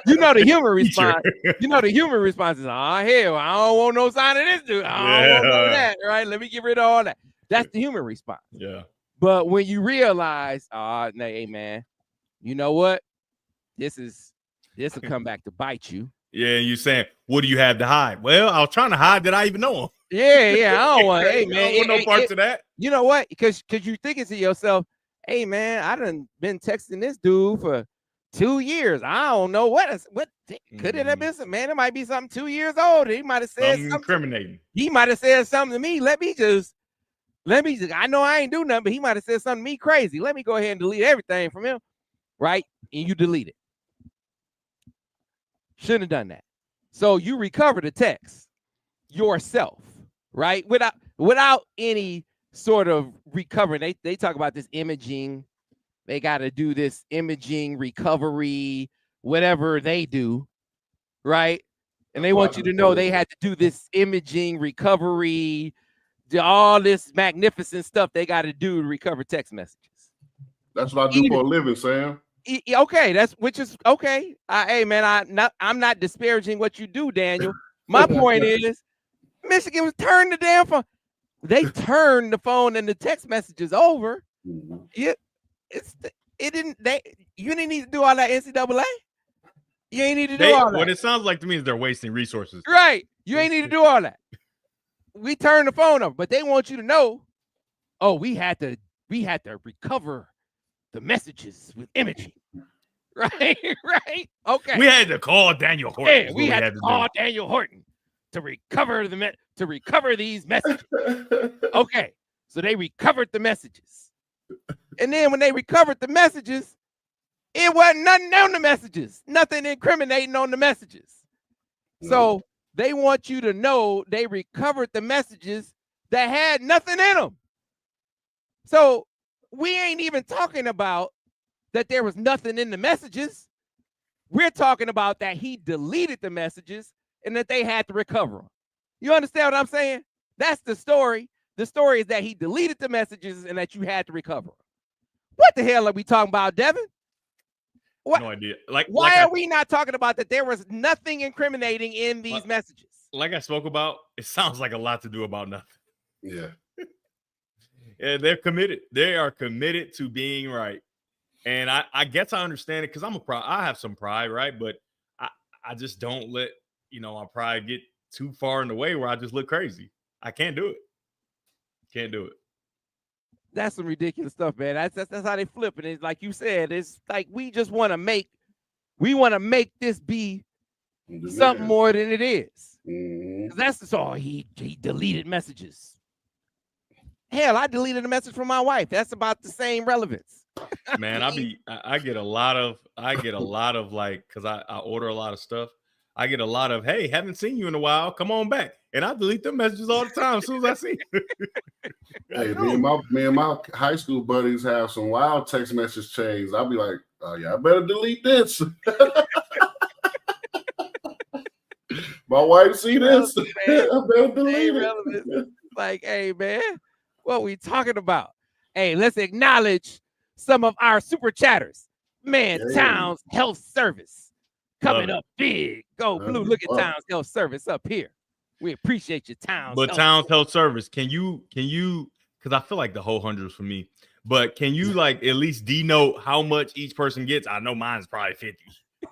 You know the human response. You know the human response is, hell, I don't want no sign of this dude. I don't want none of that. Right? Let me get rid of all that. That's the human response. Yeah. But when you realize, hey man, you know what? This will come back to bite you. Yeah, you're saying, what do you have to hide? Well, I was trying to hide that I even know him. Yeah. I don't want. Hey man, I don't want no parts of that. You know what? Because you're thinking to yourself, hey man, I done been texting this dude for 2 years. I don't know what could it have been? Man, it might be something 2 years old. He might have said something incriminating. He might have said something to me. Let me just. I know I ain't do nothing, but he might have said something to me crazy. Let me go ahead and delete everything from him, right? And you delete it. Shouldn't have done that. So you recover the text yourself, right? Without any sort of recovering. They talk about this imaging. They got to do this imaging recovery, whatever they do, right? And they want you to know they had to do this imaging recovery, all this magnificent stuff they got to do to recover text messages. That's what I do for a living, Sam. Okay, which is okay. Hey man, I'm not disparaging what you do, Daniel. My point is, Michigan was turned the damn phone. They turned the phone and the text messages over. You didn't need to do all that, NCAA. You ain't need to do all that. What it sounds like to me is they're wasting resources. Right. You ain't need to do all that. We turned the phone over, but they want you to know, we had to recover the messages with imaging. Right. Okay. We had to call Daniel Horton. Yeah, we had to call Daniel Horton to recover these messages. Okay. So they recovered the messages. And then when they recovered the messages, it wasn't nothing on the messages. Nothing incriminating on the messages. So they want you to know they recovered the messages that had nothing in them. So we ain't even talking about that there was nothing in the messages. We're talking about that he deleted the messages and that they had to recover them. You understand what I'm saying? That's the story. The story is that he deleted the messages and that you had to recover them. What the hell are we talking about, Devin? What? No idea. Why are we not talking about that there was nothing incriminating in these messages? Like I spoke about, it sounds like a lot to do about nothing. Yeah. Yeah, they're committed. They are committed to being right. And I guess I understand it because I have some pride, right? But I just don't let, my pride get too far in the way where I just look crazy. I can't do it. Can't do it. That's some ridiculous stuff, man. That's how they flip it. It's like you said, it's like we just want to make this be something more than it is. That's all. He deleted messages. Hell, I deleted a message from my wife. That's about the same relevance. Man, I get a lot of like, because I order a lot of stuff. I get a lot of, hey, haven't seen you in a while. Come on back. And I delete them messages all the time as soon as I see it. Hey, me and my high school buddies have some wild text message chains. I'll be like, oh yeah, I better delete this. My wife see this. I better delete it. Like, hey man, what we talking about? Hey, let's acknowledge some of our super chatters. Man, Hey. Towns Health Service coming up big. Go Blue. Look at Towns Health Service up here. We appreciate your Towns. But Towns Health Service, can you? Because I feel like the whole 100 is for me. But can you like at least denote how much each person gets? I know mine's probably 50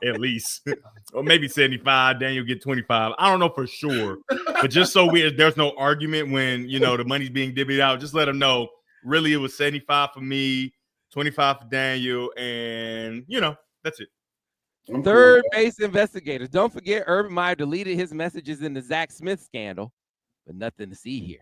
at least, or maybe 75. Daniel get 25. I don't know for sure, but just so there's no argument when the money's being divvied out. Just let them know. Really, it was 75 for me, 25 for Daniel, and that's it. Third base investigators. Don't forget, Urban Meyer deleted his messages in the Zach Smith scandal, but nothing to see here.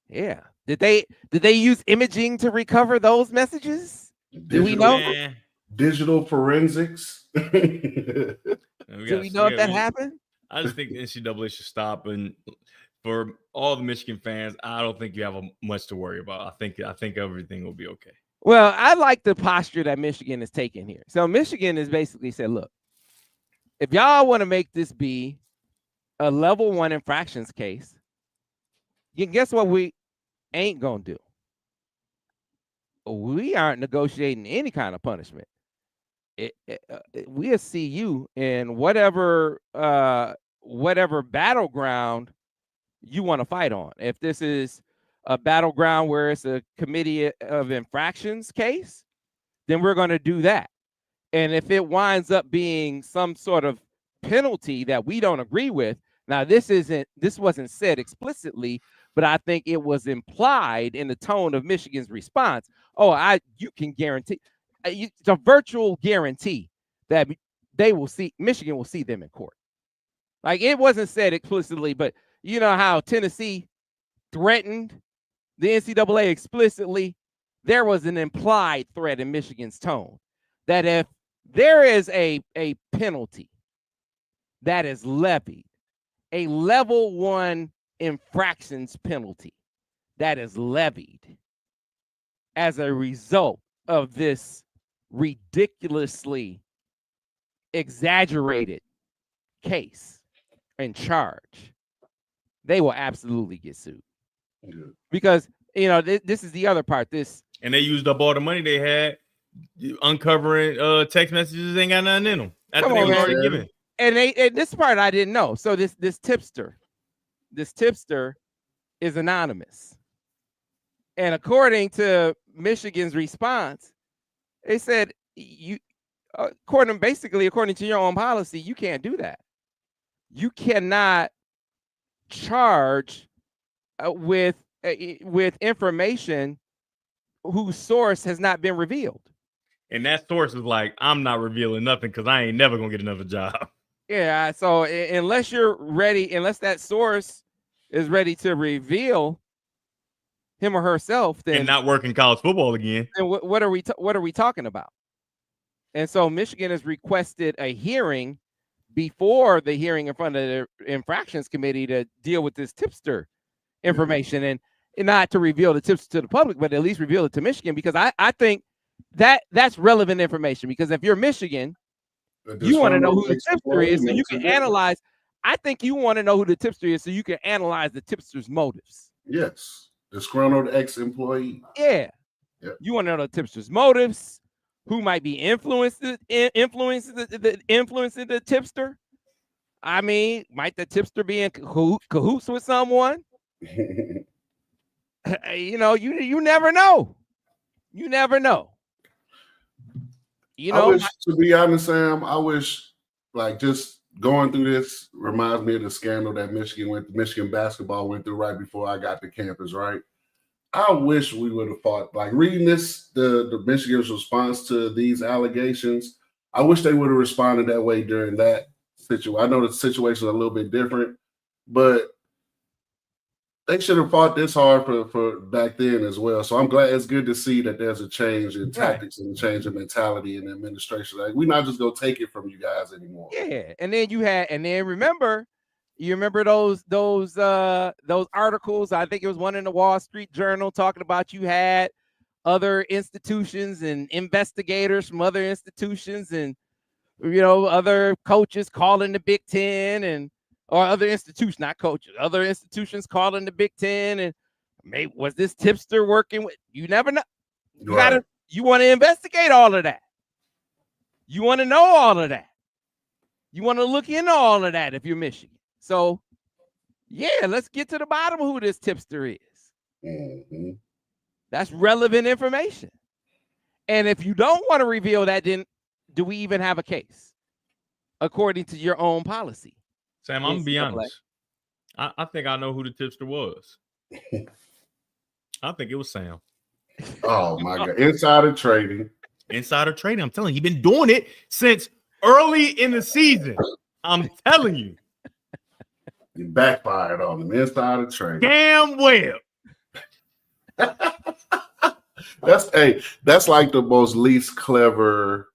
Yeah. Did they use imaging to recover those messages? Do we know? Digital forensics. Do we know if that happened? I just think the NCAA should stop. And for all the Michigan fans, I don't think you have much to worry about. I think everything will be okay. Well, I like the posture that Michigan is taking here. So Michigan has basically said, look, if y'all want to make this be a level 1 infractions case, guess what we ain't going to do? We aren't negotiating any kind of punishment. We'll see you in whatever battleground you want to fight on. If this is a battleground where it's a committee of infractions case, then we're going to do that. And if it winds up being some sort of penalty that we don't agree with, now this wasn't said explicitly, but I think it was implied in the tone of Michigan's response. You can guarantee, it's a virtual guarantee that Michigan will see them in court. Like, it wasn't said explicitly, but you know how Tennessee threatened the NCAA explicitly? There was an implied threat in Michigan's tone that if there is a penalty that is levied, a level 1 infractions penalty that is levied as a result of this ridiculously exaggerated case and charge, they will absolutely get sued. Because this is the other part. And they used up all the money they had uncovering text messages. Ain't got nothing in them after they was already given. And this part I didn't know. So this tipster is anonymous, and according to Michigan's response, they said according to your own policy, you can't do that. You cannot charge with information whose source has not been revealed. And that source is like, I'm not revealing nothing because I ain't never gonna get another job. Yeah. So unless that source is ready to reveal him or herself, then and not working college football again. Then what are we talking about? And so Michigan has requested a hearing before the hearing in front of the infractions committee to deal with this tipster information and not to reveal the tips to the public, but at least reveal it to Michigan, because I think that's relevant information because if you're Michigan, you want to know who the tipster is so you can analyze. I think you want to know who the tipster is so you can analyze the tipster's motives. Yes. Disgruntled ex-employee. Yeah. Yep. You want to know the tipster's motives, who might be influencing the tipster. I mean, might the tipster be in cahoots with someone? You know, you never know. You never know. You know, I wish, to be honest, Sam, I wish, like, just going through this reminds me of the scandal that Michigan basketball went through right before I got to campus, right? I wish we would have fought, like, reading this, the Michigan's response to these allegations, I wish they would have responded that way during that situation. I know the situation is a little bit different, but they should have fought this hard for back then as well. So I'm glad. It's good to see that there's a change in tactics and a change in mentality in the administration. Like, we're not just gonna take it from you guys anymore. Yeah, and then remember those articles? I think it was one in the Wall Street Journal talking about you had other institutions and investigators from other institutions and other coaches calling the Big Ten or other institutions, not coaches, other institutions calling the Big Ten. And maybe was this tipster working with? You never know. You want to investigate all of that. You want to know all of that. You want to look into all of that if you're Michigan. So, yeah, let's get to the bottom of who this tipster is. Mm-hmm. That's relevant information. And if you don't want to reveal that, then do we even have a case according to your own policy? Sam, I'm going to be honest. I think I know who the tipster was. I think it was Sam. Oh, my God. Insider trading. Insider trading. I'm telling you, he's been doing it since early in the season. I'm telling you. You backfired on him. Insider trading. Damn well. That's like the most least clever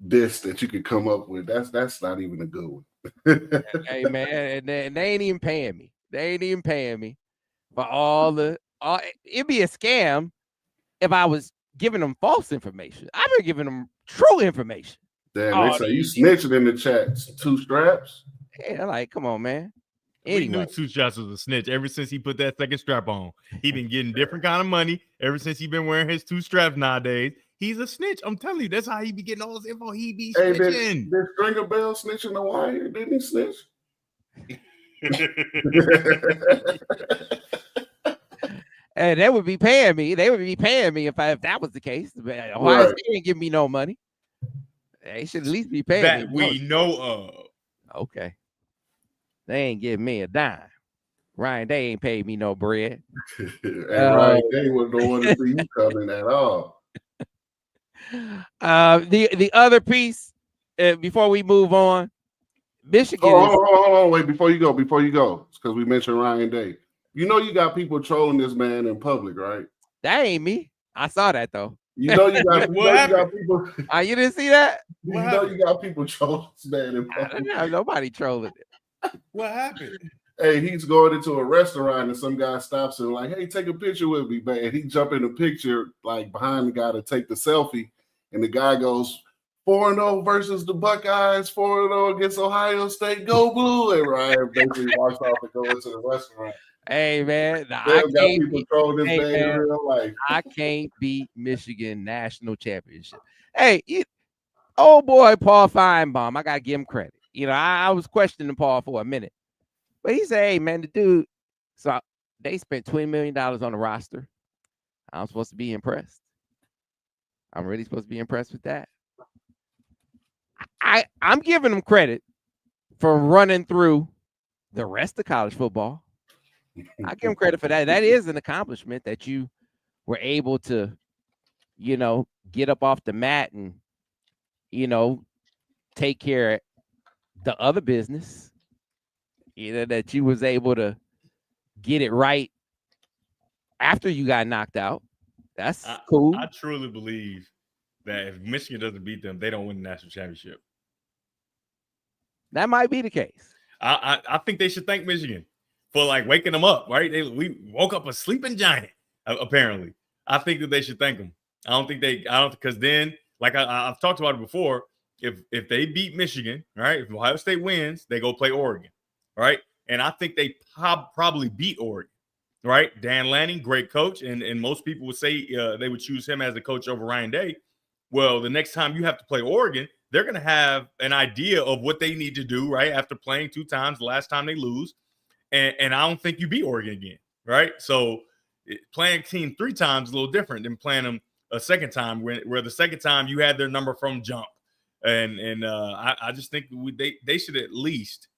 diss that you could come up with. That's not even a good one. Hey man, and they ain't even paying me. They ain't even paying me for it'd be a scam if I was giving them false information. I've been giving them true information. Damn, they say you snitching in the chat. 2 straps. Yeah, like, come on, man. We knew 2 Straps was a snitch ever since he put that second strap on. He been getting different kind of money ever since he been wearing his 2 straps nowadays. He's a snitch. I'm telling you, that's how he be getting all his info. He be snitching. Did Stringer Bell snitch in the wire? Didn't he snitch? And they would be paying me. They would be paying me if that was the case. Why they didn't give me no money? They should at least be paying that me. We know of. Okay. They ain't giving me a dime. Ryan, they ain't paid me no bread. And Ryan, they wouldn't want to see you coming at all. The other piece, before we move on, Michigan. Oh, wait, before you go, because we mentioned Ryan Day. You know you got people trolling this man in public, right? That ain't me. I saw that though. You know you got, you got people. You didn't see that? You know you got people trolling this man in public. I didn't have nobody trolling it. What happened? Hey, he's going into a restaurant and some guy stops him like, "Hey, take a picture with me, man." And he jump in the picture like behind the guy to take the selfie, and the guy goes 4-0 versus the Buckeyes, 4-0 against Ohio State, go blue. And Ryan basically walks off and goes into the restaurant. Hey man, I can't beat Michigan national championship. Hey, old boy Paul Feinbaum, I gotta give him credit. I was questioning Paul for a minute, but he said, "Hey man, the dude." So they spent $20 million on the roster. I'm supposed to be impressed. I'm really supposed to be impressed with that. I'm giving them credit for running through the rest of college football. I give him credit for that. That is an accomplishment that you were able to, get up off the mat and, take care of the other business. That you was able to get it right after you got knocked out. That's cool. I truly believe that if Michigan doesn't beat them, they don't win the national championship. That might be the case. I think they should thank Michigan for waking them up, right? We woke up a sleeping giant, apparently. I think that they should thank them. because then, like I've talked about it before, if they beat Michigan, right? If Ohio State wins, they go play Oregon, right? And I think they probably beat Oregon, right? Dan Lanning, great coach, and most people would say they would choose him as the coach over Ryan Day. Well, the next time you have to play Oregon, they're going to have an idea of what they need to do, right? After playing 2 times, the last time they lose. And I don't think you beat Oregon again, right? So playing a team 3 times is a little different than playing them a second time, where the second time you had their number from jump. And I just think they should at least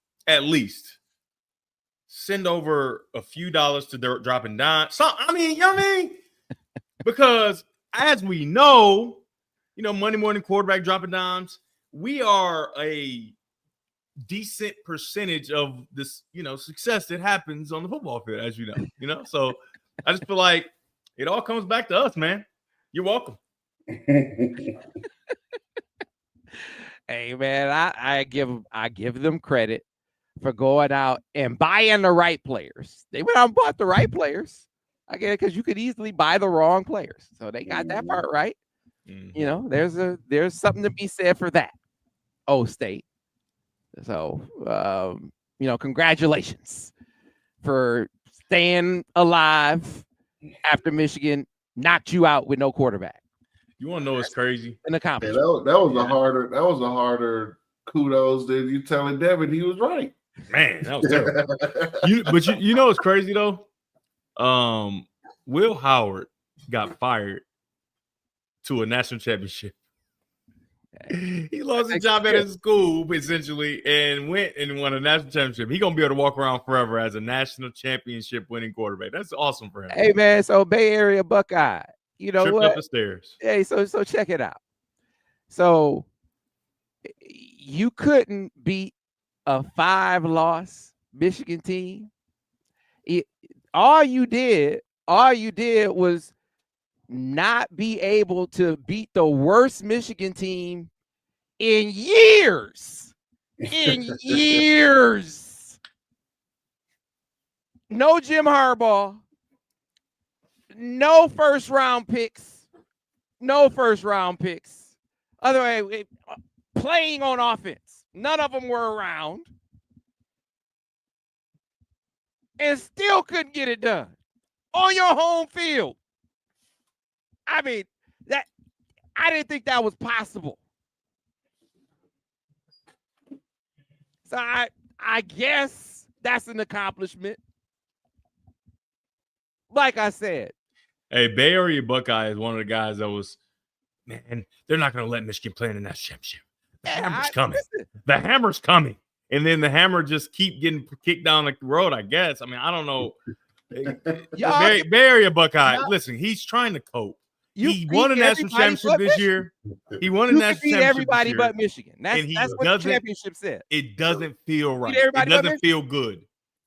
send over a few dollars to Droppin Dimes. So, I mean, you know what I mean? Because as we know, Monday morning quarterback Droppin Dimes, we are a decent percentage of this, success that happens on the football field, as you know. So I just feel like it all comes back to us, man. You're welcome. Hey, man, I give them credit for going out and buying the right players. They went out and bought the right players. I get it, because you could easily buy the wrong players. So they got that part right. Mm-hmm. There's something to be said for that. State. So congratulations for staying alive after Michigan knocked you out with no quarterback. You want to know what's crazy? An accomplishment. Yeah, that was a harder kudos than you telling Devin he was right. Man, that was terrible. But you know what's crazy though? Will Howard got fired to a national championship. He lost his job at his school, essentially, and went and won a national championship. He's going to be able to walk around forever as a national championship winning quarterback. That's awesome for him. Hey, man, so Bay Area Buckeye, Tripped what? up the stairs. Hey, so check it out. So you couldn't beat a 5-loss Michigan team. All you did was not be able to beat the worst Michigan team in years. No Jim Harbaugh, no first round picks. Other way, playing on offense. None of them were around. And still couldn't get it done on your home field. I mean, I didn't think that was possible. So I guess that's an accomplishment. Like I said. Hey, Bay Area Buckeye is one of the guys that was, man, they're not going to let Michigan play in the national championship. The hammer's coming. The hammer's coming. And then the hammer just keep getting kicked down the road, I guess. I mean, I don't know. Bay Area Buckeye, listen, he's trying to cope. He won a national championship this year. He won a national championship everybody but Michigan. That's what the championship said. It doesn't feel right. It doesn't feel good.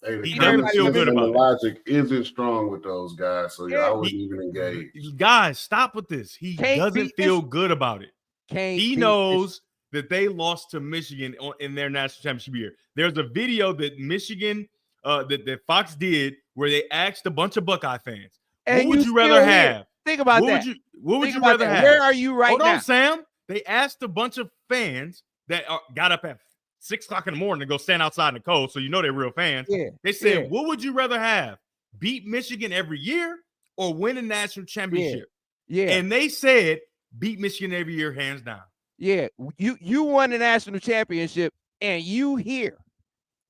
Hey, he doesn't feel good about it. The logic isn't strong with those guys, so I wouldn't even engage. Guys, stop with this. He doesn't feel good about it. He knows that they lost to Michigan in their national championship year. There's a video that Michigan, that Fox did, where they asked a bunch of Buckeye fans, "What would you rather have?" Think about that. What would you rather have? Where are you right now? Hold on, Sam. They asked a bunch of fans that got up at 6 o'clock in the morning to go stand outside in the cold, so they're real fans. Yeah. They said, "What would you rather have? Beat Michigan every year or win a national championship?" Yeah. And they said, "Beat Michigan every year, hands down." Yeah. You won the national championship, and you here.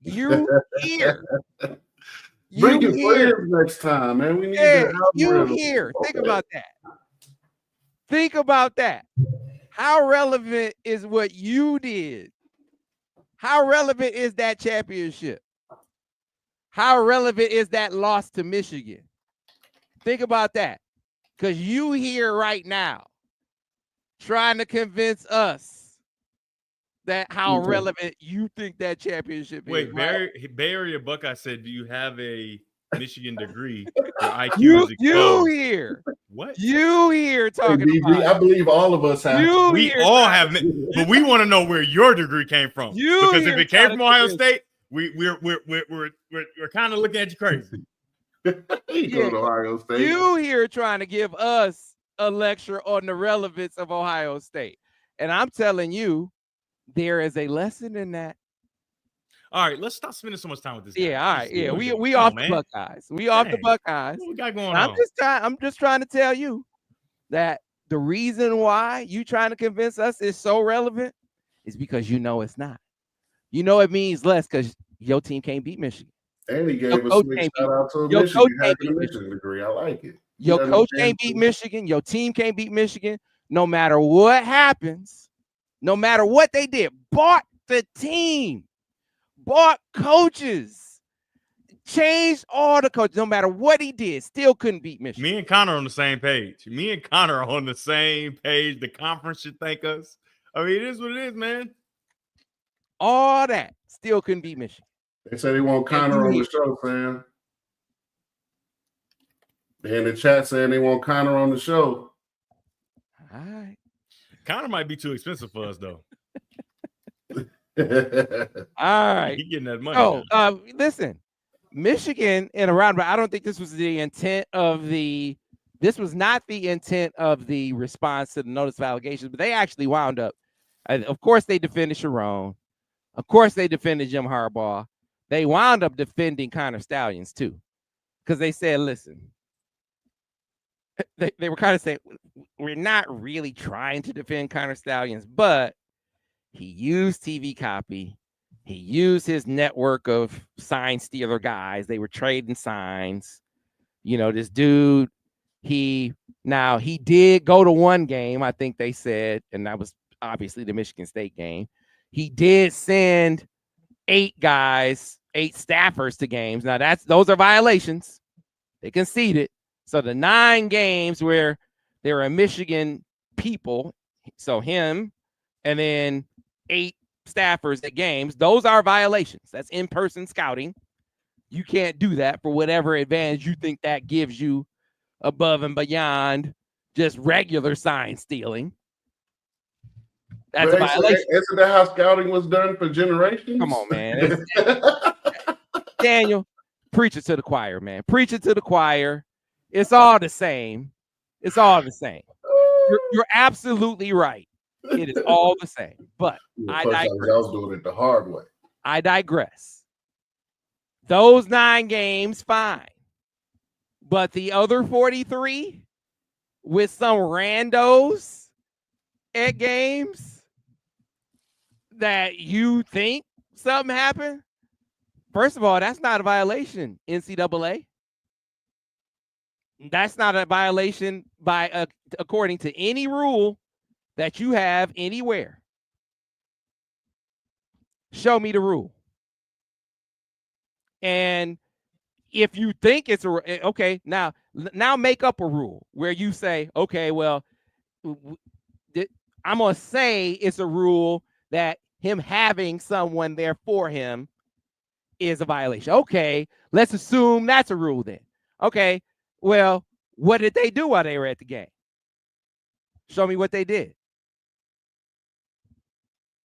You here. Bring your players next time, man. We need you here. Think about that. Think about that. How relevant is what you did? How relevant is that championship? How relevant is that loss to Michigan? Think about that. Because you here right now trying to convince us that how relevant you think that championship is. Wait, Bay Area Buckeye said, "Do you have a Michigan degree? Your IQ is you here. What? You here talking about? I believe all of us have. We all have, but we want to know where your degree came from. Because if it came from Ohio State, we're kind of looking at you crazy. You go to Ohio State. You here trying to give us a lecture on the relevance of Ohio State. And I'm telling you, there is a lesson in that. All right, let's stop spending so much time with this guy. Yeah, all right. Yeah, we Come off on, the man. Buckeyes. We off the Buckeyes. What we got going I'm on? I'm just trying to tell you that the reason why you trying to convince us is so relevant is because you know it's not. You know it means less because your team can't beat Michigan. And he gave a sweet shout out to Michigan having a Michigan degree. I like it. Your coach can't beat Michigan. Your team can't beat Michigan. No matter what happens, no matter what they did, bought the team, bought coaches, changed all the coaches. No matter what he did, still couldn't beat Michigan. Me and Connor on the same page. Me and Connor are on the same page. The conference should thank us. I mean, it is what it is, man. All that still couldn't beat Michigan. They said they want Connor on the show, fam. They in the chat saying they want Connor on the show. All right. Connor might be too expensive for us, though. All right. He getting that money. Oh, listen, Michigan in a roundabout. I don't think this was the intent of the. This was not the intent of the response to the notice of allegations, but they actually wound up. Of course, they defended Sherrone. Of course, they defended Jim Harbaugh. They wound up defending Connor Stallions too, because they said, "Listen." They were kind of saying, we're not really trying to defend Connor Stallions, but he used TV copy. He used his network of sign stealer guys. They were trading signs. You know, this dude, he did go to one game, I think they said, and that was obviously the Michigan State game. He did send 8 guys, 8 staffers to games. Now, those are violations. They conceded. So the 9 games where there are Michigan people, so him, and then 8 staffers at games, those are violations. That's in-person scouting. You can't do that for whatever advantage you think that gives you above and beyond just regular sign stealing. That's a violation. Isn't that how scouting was done for generations? Come on, man. Daniel, preach it to the choir, man. Preach it to the choir. It's all the same. It's all the same. You're absolutely right. It is all the same. But I was doing it the hard way. I digress. Those 9 games, fine. But the other 43 with some randos at games that you think something happened, first of all, that's not a violation, NCAA. That's not a violation by according to any rule that you have anywhere. Show me the rule. And if you think it's okay, now make up a rule where you say, okay, well, I'm going to say it's a rule that him having someone there for him is a violation. Okay, let's assume that's a rule then. Okay, well, what did they do while they were at the game? Show me what they did.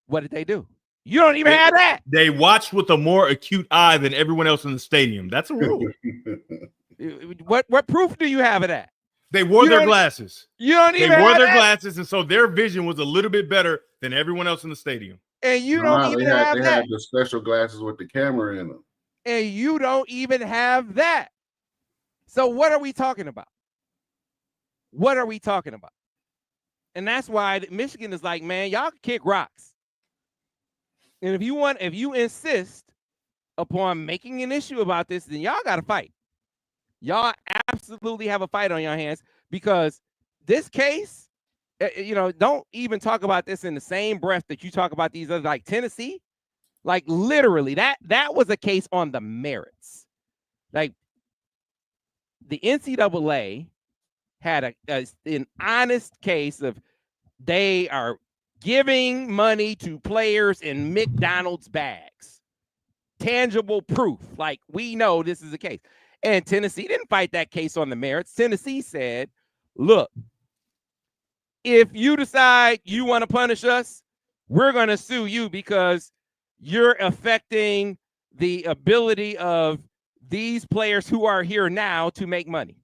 What did they do? You don't even have that. They watched with a more acute eye than everyone else in the stadium. That's a rule. What proof do you have of that? They wore their glasses. You don't even They wore have their that? glasses, and so their vision was a little bit better than everyone else in the stadium. And you don't even have that. They had the special glasses with the camera in them. And you don't even have that. So what are we talking about? What are we talking about? And that's why Michigan is like, man, y'all can kick rocks. And if you insist upon making an issue about this, then y'all got to fight. Y'all absolutely have a fight on your hands, because this case, don't even talk about this in the same breath that you talk about these other, like Tennessee. Like literally, that was a case on the merits. Like the NCAA had an honest case of they are giving money to players in McDonald's bags. Tangible proof. Like, we know this is the case. And Tennessee didn't fight that case on the merits. Tennessee said, look, if you decide you want to punish us, we're going to sue you because you're affecting the ability of these players who are here now to make money.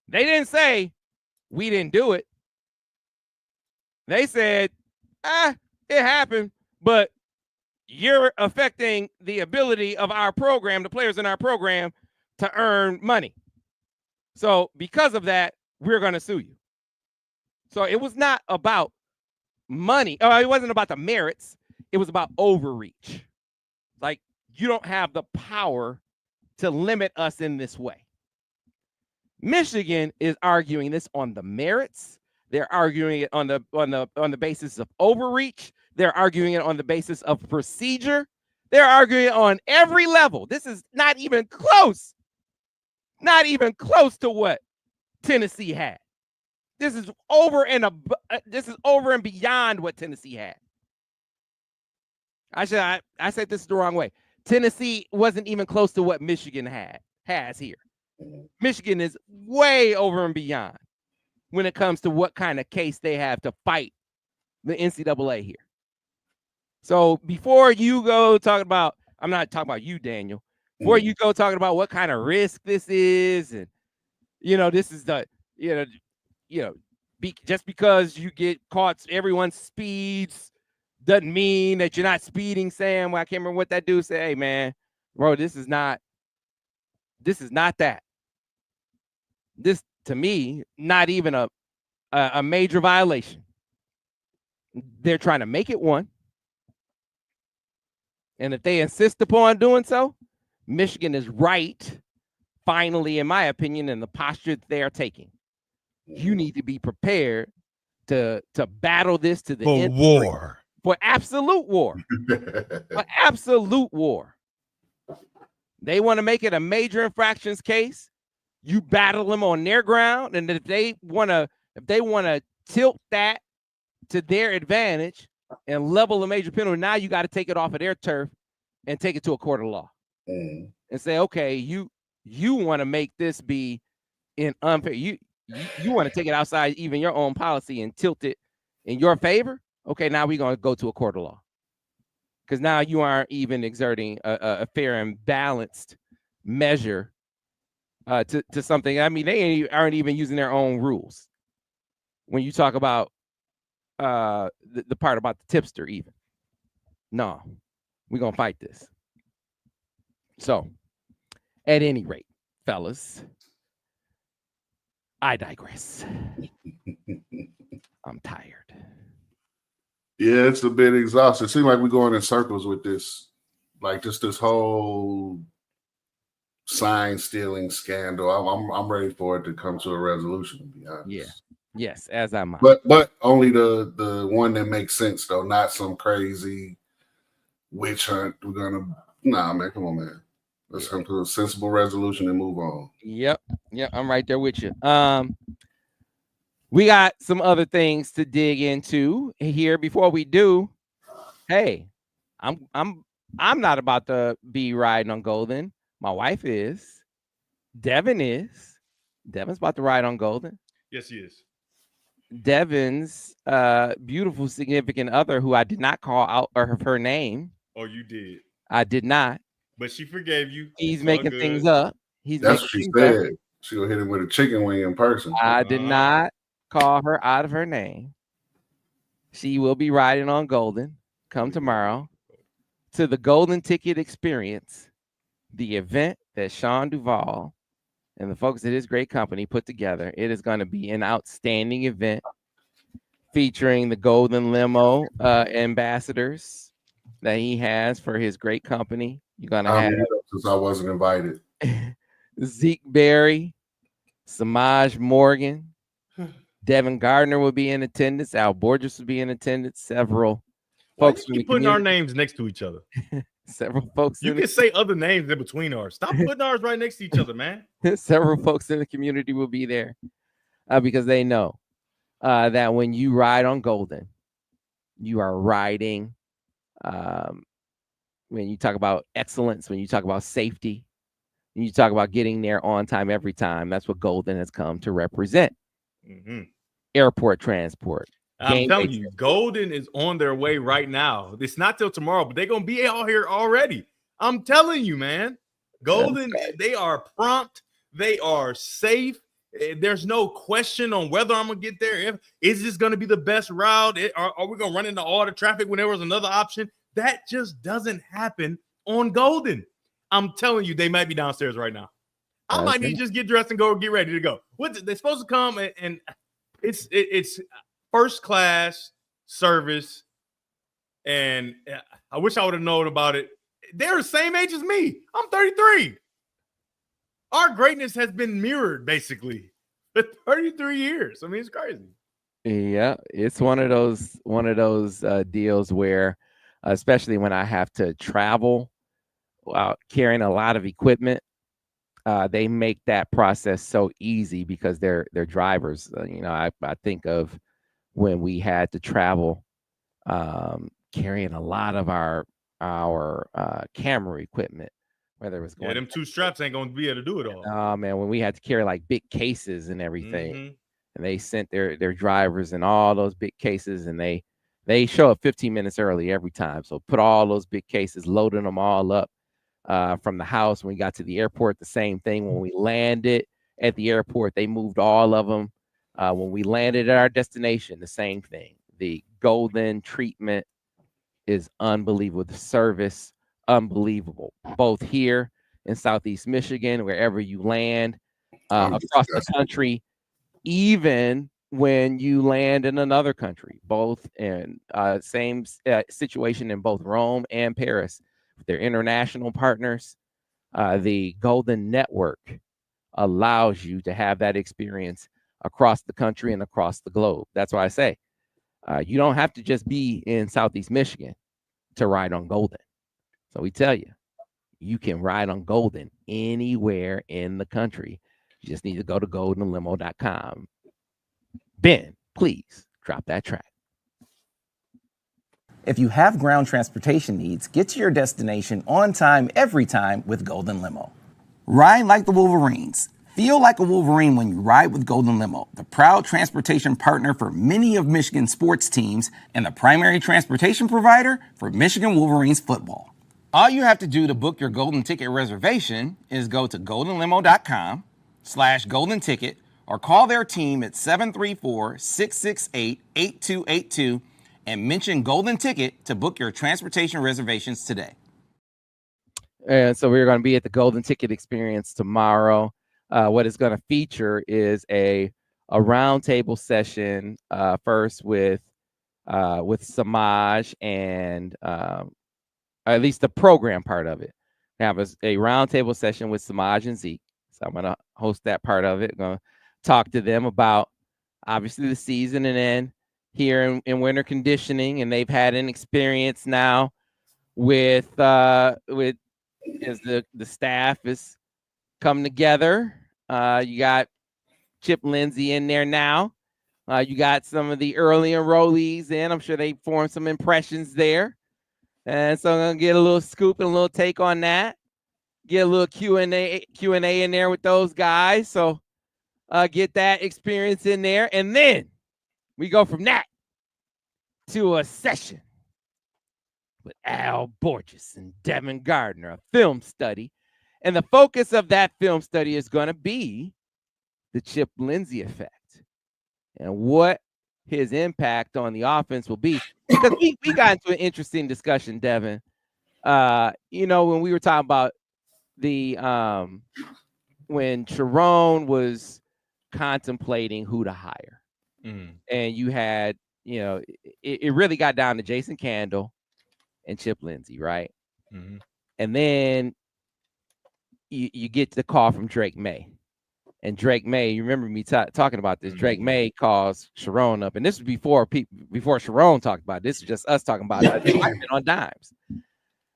They didn't say we didn't do it. They said, it happened, but you're affecting the ability of our program, the players in our program, to earn money. So because of that, we're going to sue you. So it was not about money. It wasn't about the merits. It was about overreach. Like, you don't have the power to limit us in this way. Michigan is arguing this on the merits. They're arguing it on the basis of overreach. They're arguing it on the basis of procedure. They're arguing it on every level. This is not even close. Not even close to what Tennessee had. This is over and beyond what Tennessee had. I said this the wrong way. Tennessee wasn't even close to what Michigan has here. Michigan is way over and beyond when it comes to what kind of case they have to fight the NCAA here. So before you go talking about, I'm not talking about you, Daniel. Before you go talking about what kind of risk this is, and this is the, just because you get caught, everyone speeds, doesn't mean that you're not speeding, Sam. I can't remember what that dude said. Hey, man, bro, this is not that. This, to me, not even a major violation. They're trying to make it one. And if they insist upon doing so, Michigan is right, finally, in my opinion, in the posture they are taking. You need to be prepared to battle this to the end. War. For absolute war. For absolute war. They want to make it a major infractions case. You battle them on their ground, and if they want to tilt that to their advantage and level a major penalty, now you got to take it off of their turf and take it to a court of law and say, okay, you want to make this be in unfair. You want to take it outside even your own policy and tilt it in your favor. Okay, now we're going to go to a court of law because now you aren't even exerting a fair and balanced measure to something. I mean, they aren't even using their own rules when you talk about the part about the tipster even. No, we're going to fight this. So, at any rate, fellas, I digress. I'm tired. Yeah, it's a bit exhausting. It seems like we're going in circles with this, like just this whole sign stealing scandal. I'm ready for it to come to a resolution, to be honest. Yeah. Yes, as I'm. But only the one that makes sense though, not some crazy witch hunt. Man, come on, man. Let's come to a sensible resolution and move on. Yep, I'm right there with you. We got some other things to dig into here. Before we do, hey, I'm not about to be riding on Golden. My wife is. Devin is. Devin's about to ride on Golden. Yes, he is. Devin's beautiful significant other, who I did not call out her name. Oh, you did. I did not. But she forgave you. He's making things up. That's what she said. She'll hit him with a chicken wing in person. I did not call her out of her name. She will be riding on Golden come tomorrow to the Golden Ticket Experience, the event that Sean Duvall and the folks at his great company put together. It is going to be an outstanding event featuring the Golden Limo ambassadors that he has for his great company. You're going to have, since I wasn't invited, Zeke Berry, Samaj Morgan, Devin Gardner will be in attendance. Al Borges will be in attendance. Several folks. Why you keep putting our names next to each other. Several folks. You can say other names in between ours. Stop putting ours right next to each other, man. Several folks in the community will be there because they know that when you ride on Golden, you are riding. When you talk about excellence, when you talk about safety, when you talk about getting there on time every time, that's what Golden has come to represent. Mm-hmm. Airport transport. I'm telling you, Golden is on their way right now. It's not till tomorrow, but they're going to be out here already. I'm telling you, man. Golden, they are prompt. They are safe. There's no question on whether I'm going to get there. Is this going to be the best route? Are we going to run into all the traffic when there was another option? That just doesn't happen on Golden. I'm telling you, they might be downstairs right now. I might need to just get dressed and go get ready to go. They're supposed to come and it's first class service. And I wish I would have known about it. They're the same age as me. I'm 33. Our greatness has been mirrored basically for 33 years. I mean, it's crazy. Yeah, it's one of those deals where, especially when I have to travel, carrying a lot of equipment, they make that process so easy because they're drivers. I think of when we had to travel, carrying a lot of our camera equipment, whether it was going. Yeah, them two straps ain't going to be able to do it all. Oh man, when we had to carry like big cases and everything, and they sent their drivers in all those big cases, and they show up 15 minutes early every time. So put all those big cases, loading them all up from the house. When we got to the airport, the same thing. When we landed at the airport, they moved all of them. When we landed at our destination, the same thing. The Golden treatment is unbelievable. The service, unbelievable. Both here in Southeast Michigan, wherever you land, across the country, even when you land in another country, both in same situation in both Rome and Paris. They're international partners. The Golden Network allows you to have that experience across the country and across the globe. That's why I say you don't have to just be in Southeast Michigan to ride on Golden. So we tell you, you can ride on Golden anywhere in the country. You just need to go to goldenlimo.com. Ben, please drop that track. If you have ground transportation needs, get to your destination on time, every time with Golden Limo. Ride like the Wolverines. Feel like a Wolverine when you ride with Golden Limo, the proud transportation partner for many of Michigan's sports teams and the primary transportation provider for Michigan Wolverines football. All you have to do to book your Golden ticket reservation is go to goldenlimo.com/golden ticket or call their team at 734-668-8282 and mention Golden Ticket to book your transportation reservations today. And so we're going to be at the Golden Ticket Experience tomorrow. What it's going to feature is a roundtable session first with Samaj and at least the program part of it. We have a roundtable session with Samaj and Zeke. So I'm going to host that part of it. I'm going to talk to them about obviously the season and then here in winter conditioning, and they've had an experience now with as the staff is come together. You got Chip Lindsey in there now. You got some of the early enrollees in. I'm sure they formed some impressions there. And so I'm gonna get a little scoop and a little take on that. Get a little Q&A in there with those guys. So get that experience in there. And then we go from that to a session with Al Borges and Devin Gardner, a film study. And the focus of that film study is going to be the Chip Lindsey effect and what his impact on the offense will be. Because we got into an interesting discussion, Devin. When we were talking about the when Sherrone was contemplating who to hire. And you had, it really got down to Jason Candle and Chip Lindsey, right? And then you get the call from Drake May. And Drake May, you remember me talking about this. Drake May calls Sherrone up. And this was before Sherrone talked about it. This is just us talking about it on Dimes.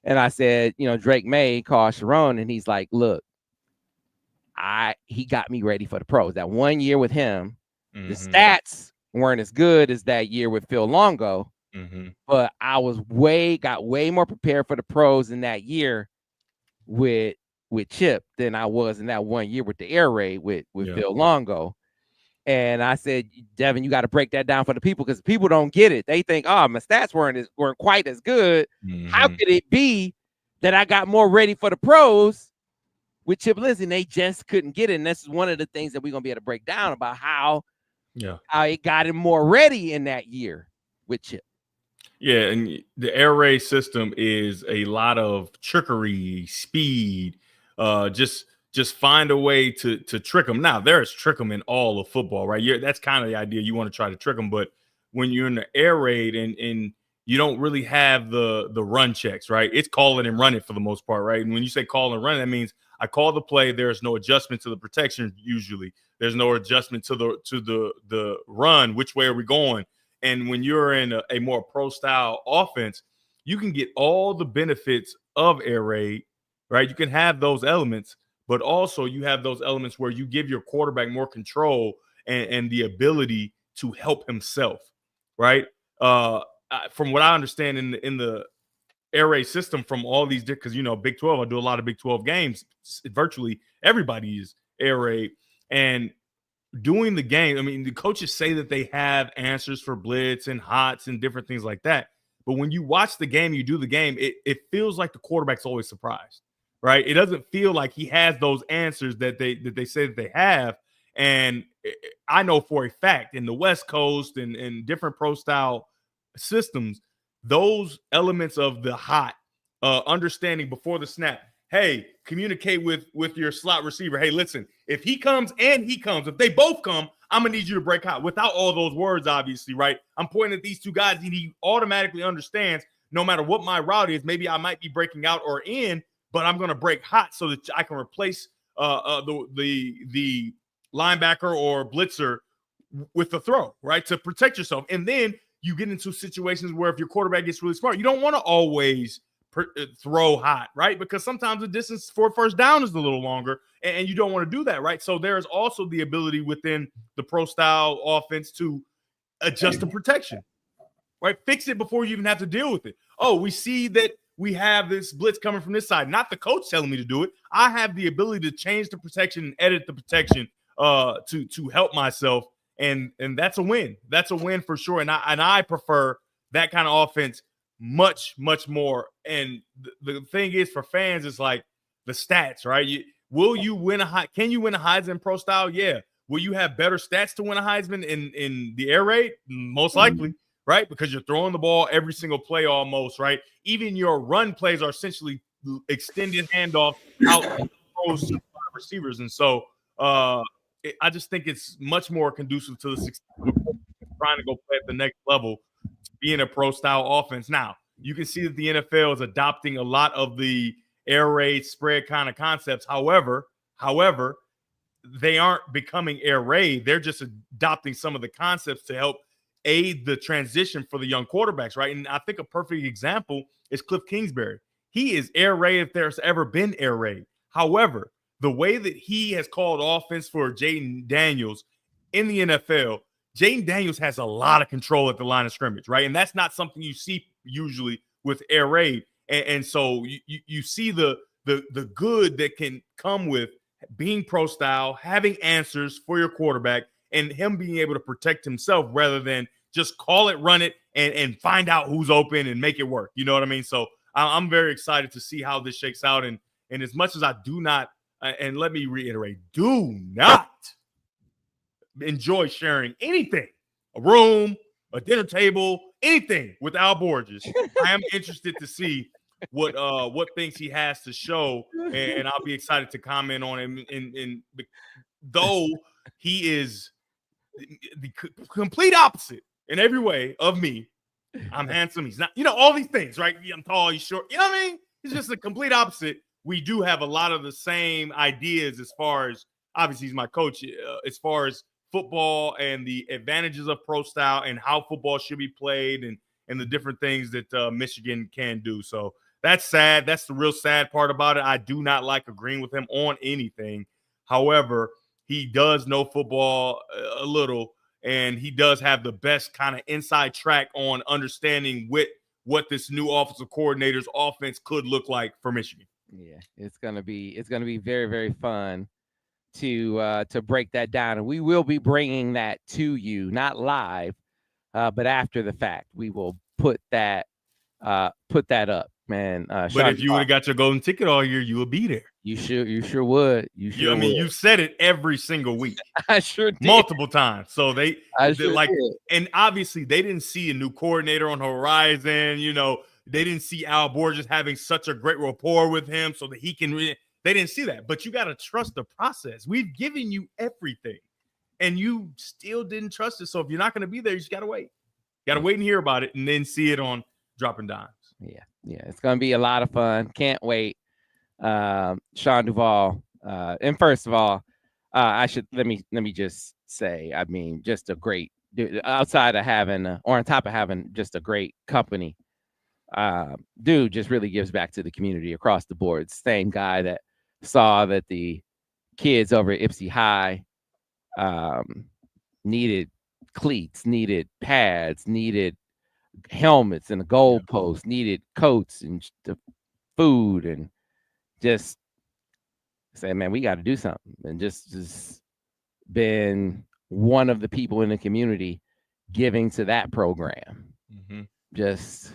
And I said, Drake May called Sherrone, and he's like, look, he got me ready for the pros. That 1 year with him, the stats weren't as good as that year with Phil Longo, but I got way more prepared for the pros in that year with Chip than I was in that 1 year with the air raid with Phil Longo. And I said, Devin, you got to break that down for the people because people don't get it. They think, my stats weren't quite as good. How could it be that I got more ready for the pros with Chip Lindsey, and they just couldn't get it. And this is one of the things that we're going to be able to break down about how it got him more ready in that year with Chip. Yeah, and the air raid system is a lot of trickery, speed, just find a way to trick them. Now, there's trick them in all of football, right? That's kind of the idea. You want to try to trick them, but when you're in the air raid and you don't really have the run checks, right? It's call it and run it for the most part, right? And when you say call and run, that means I call the play. There's no adjustment to the protection usually. There's no adjustment to the run. Which way are we going? And when you're in a more pro-style offense, you can get all the benefits of air raid, right? You can have those elements, but also you have those elements where you give your quarterback more control and the ability to help himself, right? From what I understand in the air raid system from all these, because, Big 12, I do a lot of Big 12 games. Virtually everybody is air raid. And doing the game, I mean, the coaches say that they have answers for blitz and hots and different things like that. But when you watch the game, you do the game, it feels like the quarterback's always surprised, right? It doesn't feel like he has those answers that they say that they have. And I know for a fact in the West Coast and different pro style systems, those elements of the hot, understanding before the snap, hey, communicate with your slot receiver. Hey, listen, if he comes and he comes, if they both come, I'm going to need you to break hot. Without all those words, obviously, right? I'm pointing at these two guys, and he automatically understands no matter what my route is, maybe I might be breaking out or in, but I'm going to break hot so that I can replace the linebacker or blitzer with the throw, right, to protect yourself. And then you get into situations where if your quarterback gets really smart, you don't want to always throw hot, right? Because sometimes the distance for first down is a little longer, and you don't want to do that, right? So there's also the ability within the pro style offense to adjust the protection, right? Fix it before you even have to deal with it. Oh, we see that we have this blitz coming from this side. Not the coach telling me to do it. I have the ability to change the protection and edit the protection to help myself, and that's a win. That's a win for sure. And I prefer that kind of offense much, much more. And the thing is, for fans, it's like the stats, right? Can you win a Heisman pro style? Yeah. Will you have better stats to win a Heisman in the air raid? Most likely, right? Because you're throwing the ball every single play almost, right? Even your run plays are essentially extended handoff out throws to receivers. And so I just think it's much more conducive to the success of trying to go play at the next level, being a pro-style offense. Now, you can see that the NFL is adopting a lot of the air raid spread kind of concepts. However, they aren't becoming air raid. They're just adopting some of the concepts to help aid the transition for the young quarterbacks, right? And I think a perfect example is Cliff Kingsbury. He is air raid if there's ever been air raid. However, the way that he has called offense for Jaden Daniels in the NFL, Jaden Daniels has a lot of control at the line of scrimmage, right? And that's not something you see usually with air raid. And so you see the good that can come with being pro style, having answers for your quarterback, and him being able to protect himself rather than just call it, run it, and find out who's open and make it work. You know what I mean? So I'm very excited to see how this shakes out. And as much as I do not, and let me reiterate, do not enjoy sharing anything, a room, a dinner table, anything with Al Borges. I am interested to see what things he has to show, and I'll be excited to comment on him. And though he is the complete opposite in every way of me, I'm handsome. He's not, all these things, right? I'm tall, he's short. You know what I mean? He's just the complete opposite. We do have a lot of the same ideas as far as, obviously he's my coach, as far as football and the advantages of pro style and how football should be played and the different things that Michigan can do. So that's sad. That's the real sad part about it. I do not like agreeing with him on anything. However, he does know football a little, and he does have the best kind of inside track on understanding what this new offensive coordinator's offense could look like for Michigan. Yeah, it's gonna be very, very fun to break that down, and we will be bringing that to you, not live, but after the fact. We will put that up, man. But if you would have got your golden ticket all year, you would be there. You sure would. You sure I mean, would. you said it every single week. I sure did. Multiple times. So I sure like, did. and obviously they didn't see a new coordinator on the horizon. You know, they didn't see Al Borges having such a great rapport with him so that he can. They didn't see that. But you got to trust the process. We've given you everything, and you still didn't trust it. So if you're not going to be there, you just got to wait. Got to wait and hear about it, and then see it on Dropping Dimes. Yeah, it's going to be a lot of fun. Can't wait. Sean Duvall, and first of all, I should let me just say, I mean, just a great dude, outside of having or on top of having just a great company. Dude just really gives back to the community across the board. Same guy that saw that the kids over at Ipsy High needed cleats, needed pads, needed helmets and a goalpost, needed coats and the food, and just say, man, we got to do something. And just been one of the people in the community giving to that program. Mm-hmm. Just,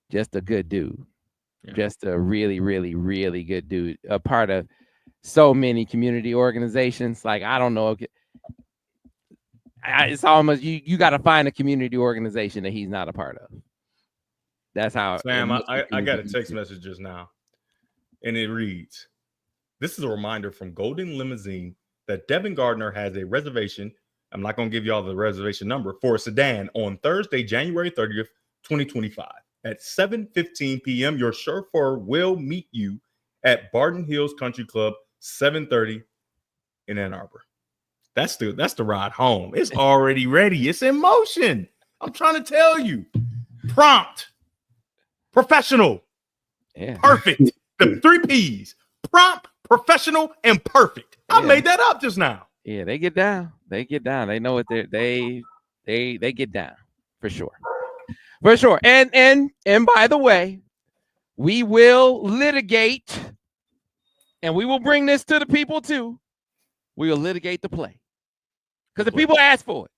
just a good dude. Yeah. Just a really, really, really good dude. A part of so many community organizations. Like, I don't know. It's almost, you got to find a community organization that he's not a part of. That's how. Sam, I got a text message just now, and it reads, "This is a reminder from Golden Limousine that Devin Gardner has a reservation. I'm not going to give y'all the reservation number for a sedan on Thursday, January 30th, 2025 at 7:15 p.m. Your chauffeur will meet you at Barton Hills Country Club, 7:30 in Ann Arbor." That's the ride home. It's already ready. It's in motion. I'm trying to tell you. Prompt. Professional. Yeah. Perfect. The 3 P's. Prompt, professional, and perfect. I made that up just now. Yeah, they get down. They get down. They know what they get down for sure. For sure. And by the way, we will litigate, and we will bring this to the people too. We will litigate the play. Because the people asked for it.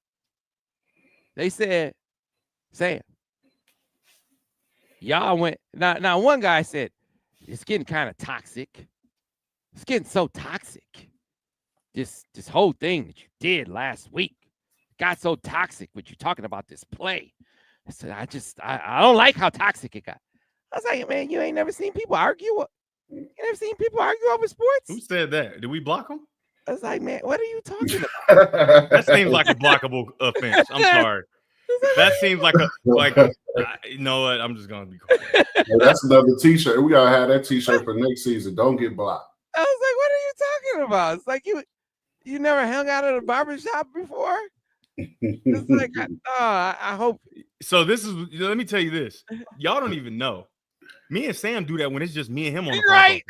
They said, Sam, y'all went. Now one guy said, it's getting kind of toxic. It's getting so toxic. This whole thing that you did last week got so toxic with you talking about this play. I said, I don't like how toxic it got. I was like, man, you ain't never seen people argue. You never seen people argue over sports? Who said that? Did we block them? I was like, man, what are you talking about? That seems like a blockable offense. I'm sorry. That seems like you know what? I'm just gonna be quiet. Yeah, that's another T-shirt. We gotta have that T-shirt for next season. Don't get blocked. I was like, what are you talking about? It's like you never hung out at a barbershop before. It's like, I hope. So let me tell you this. Y'all don't even know. Me and Sam do that when it's just me and him on the right.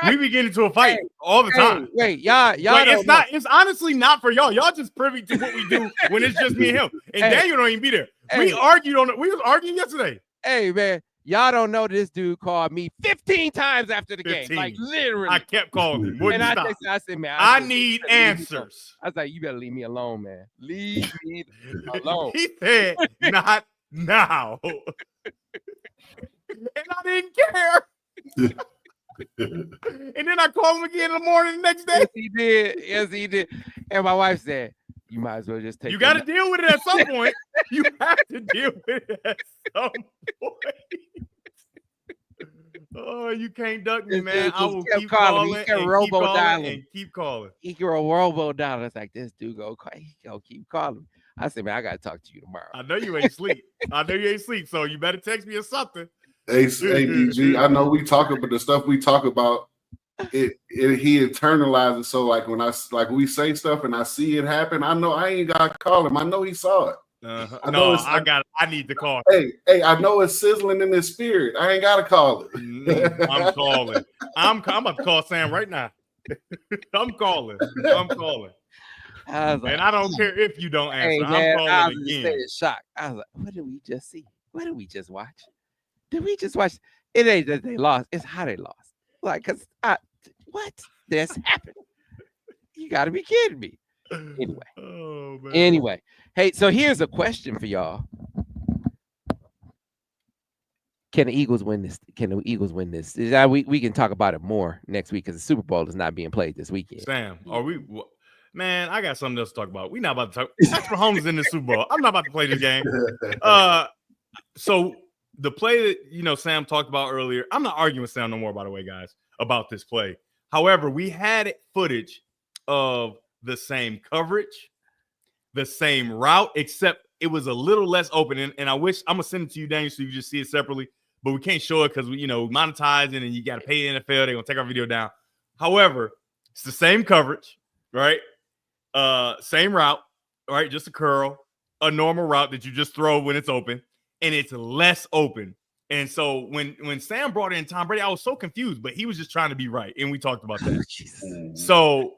We be getting into a fight all the time. Wait, y'all like, don't know. It's honestly not for y'all. Y'all just privy to what we do when it's just me and him. And Daniel don't even be there. We argued on it. We was arguing yesterday. Hey man, y'all don't know this dude called me 15 times after the game. Like literally. I kept calling him. And I said, man, I need answers. I was like, you better leave me alone, man. Leave me alone. He said, not now. And I didn't care. And then I called him again in the morning the next day. Yes, he did. And my wife said, you might as well just take it. You got to deal with it at some point. You have to deal with it at some point. Oh, you can't duck me, man. I will keep calling and keep calling. He can robo dial. It's like, this dude go keep calling. I said, man, I got to talk to you tomorrow. I know you ain't sleep. So you better text me or something. Hey, DG, I know we talk about the stuff we talk about. He internalizes. So like when we say stuff and I see it happen, I know I ain't gotta call him. I know he saw it. I need to call. Hey, I know it's sizzling in his spirit. I ain't gotta call it. I'm calling. I'm about to call Sam right now. I'm calling. And I don't care if you don't answer. I'm calling again. Shocked. I was like, what did we just see? What did we just watch? Did we just watch? It ain't that they lost. It's how they lost. Like, cause what? This happened? You got to be kidding me. Anyway. Hey, so here's a question for y'all. Can the Eagles win this? Can the Eagles win this? We can talk about it more next week because the Super Bowl is not being played this weekend. Sam, are we? Man, I got something else to talk about. We're not about to talk. Patrick Mahomes in the Super Bowl. I'm not about to play this game. So the play that Sam talked about earlier, I'm not arguing with Sam no more, by the way, guys, about this play. However, we had footage of the same coverage, the same route, except it was a little less open. And I wish I'm gonna send it to you, Daniel, so you just see it separately. But we can't show it because we monetizing and you got to pay the NFL. They're gonna take our video down. However, it's the same coverage, right? Same route, right? Just a curl, a normal route that you just throw when it's open, and it's less open. And so when Sam brought in Tom Brady, I was so confused, but he was just trying to be right, and we talked about that. So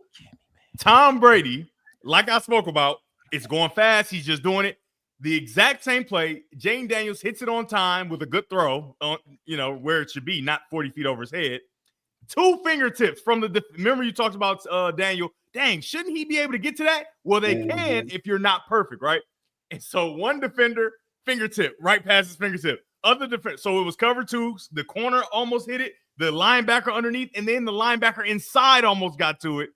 Tom Brady, like I spoke about, it's going fast. He's just doing it. The exact same play. Jane Daniels hits it on time with a good throw, where it should be, not 40 feet over his head. 2 fingertips from the. Remember you talked about Daniel. Dang, shouldn't he be able to get to that? Well, they can if you're not perfect, right? And so one defender, fingertip, right past his fingertip. Other defense, so it was cover 2. The corner almost hit it. The linebacker underneath, and then the linebacker inside almost got to it.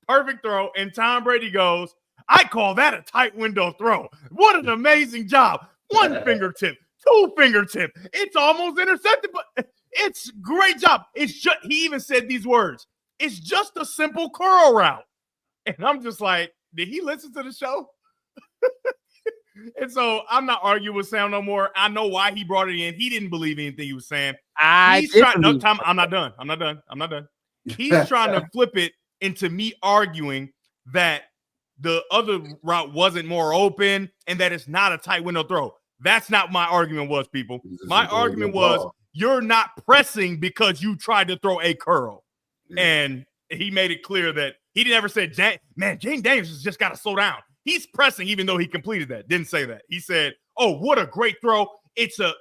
Perfect throw, and Tom Brady goes, I call that a tight window throw. What an amazing job. 1 fingertip, 2 fingertip. It's almost intercepted, but it's great job. It's just, he even said these words. It's just a simple curl route. And I'm just like, did he listen to the show? And so I'm not arguing with Sam no more. I know why he brought it in. He didn't believe anything he was saying. I'm not done. He's trying to flip it into me arguing that the other route wasn't more open and that it's not a tight window throw. That's not my argument was, people. My argument was you're not pressing because you tried to throw a curl. Yeah. And he made it clear that he never said, Jane Daniels has just got to slow down. He's pressing even though he completed that. Didn't say that. He said, oh, what a great throw. It's a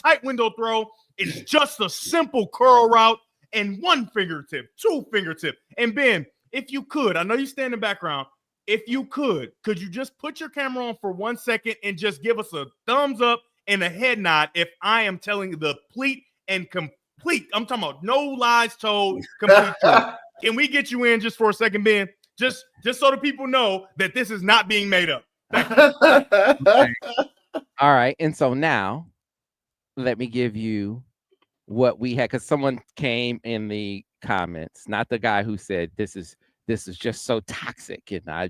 tight window throw. It's just a simple curl route and 1 fingertip, 2 fingertip. And Ben, if you could, I know you stand in the background. If you could you just put your camera on for 1 second and just give us a thumbs up and a head nod if I am telling the complete, I'm talking about no lies told, complete truth. Can we get you in just for a second, Ben? Just so the people know that this is not being made up. Okay. All right. And so now let me give you what we had, because someone came in the comments, not the guy who said this is just so toxic, and I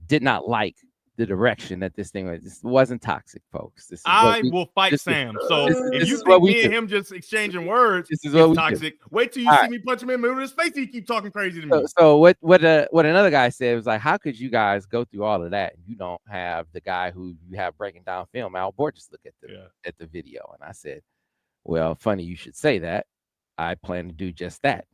did not like the direction that this thing was. This wasn't toxic, folks. I will fight Sam. So if you think me and him just exchanging words is toxic, wait till you see me punch him in the middle of his face. He keep talking crazy to me. So what another guy said was like, how could you guys go through all of that and you don't have the guy who you have breaking down film, Al Borges, look at the video? And I said, well, funny you should say that. I plan to do just that.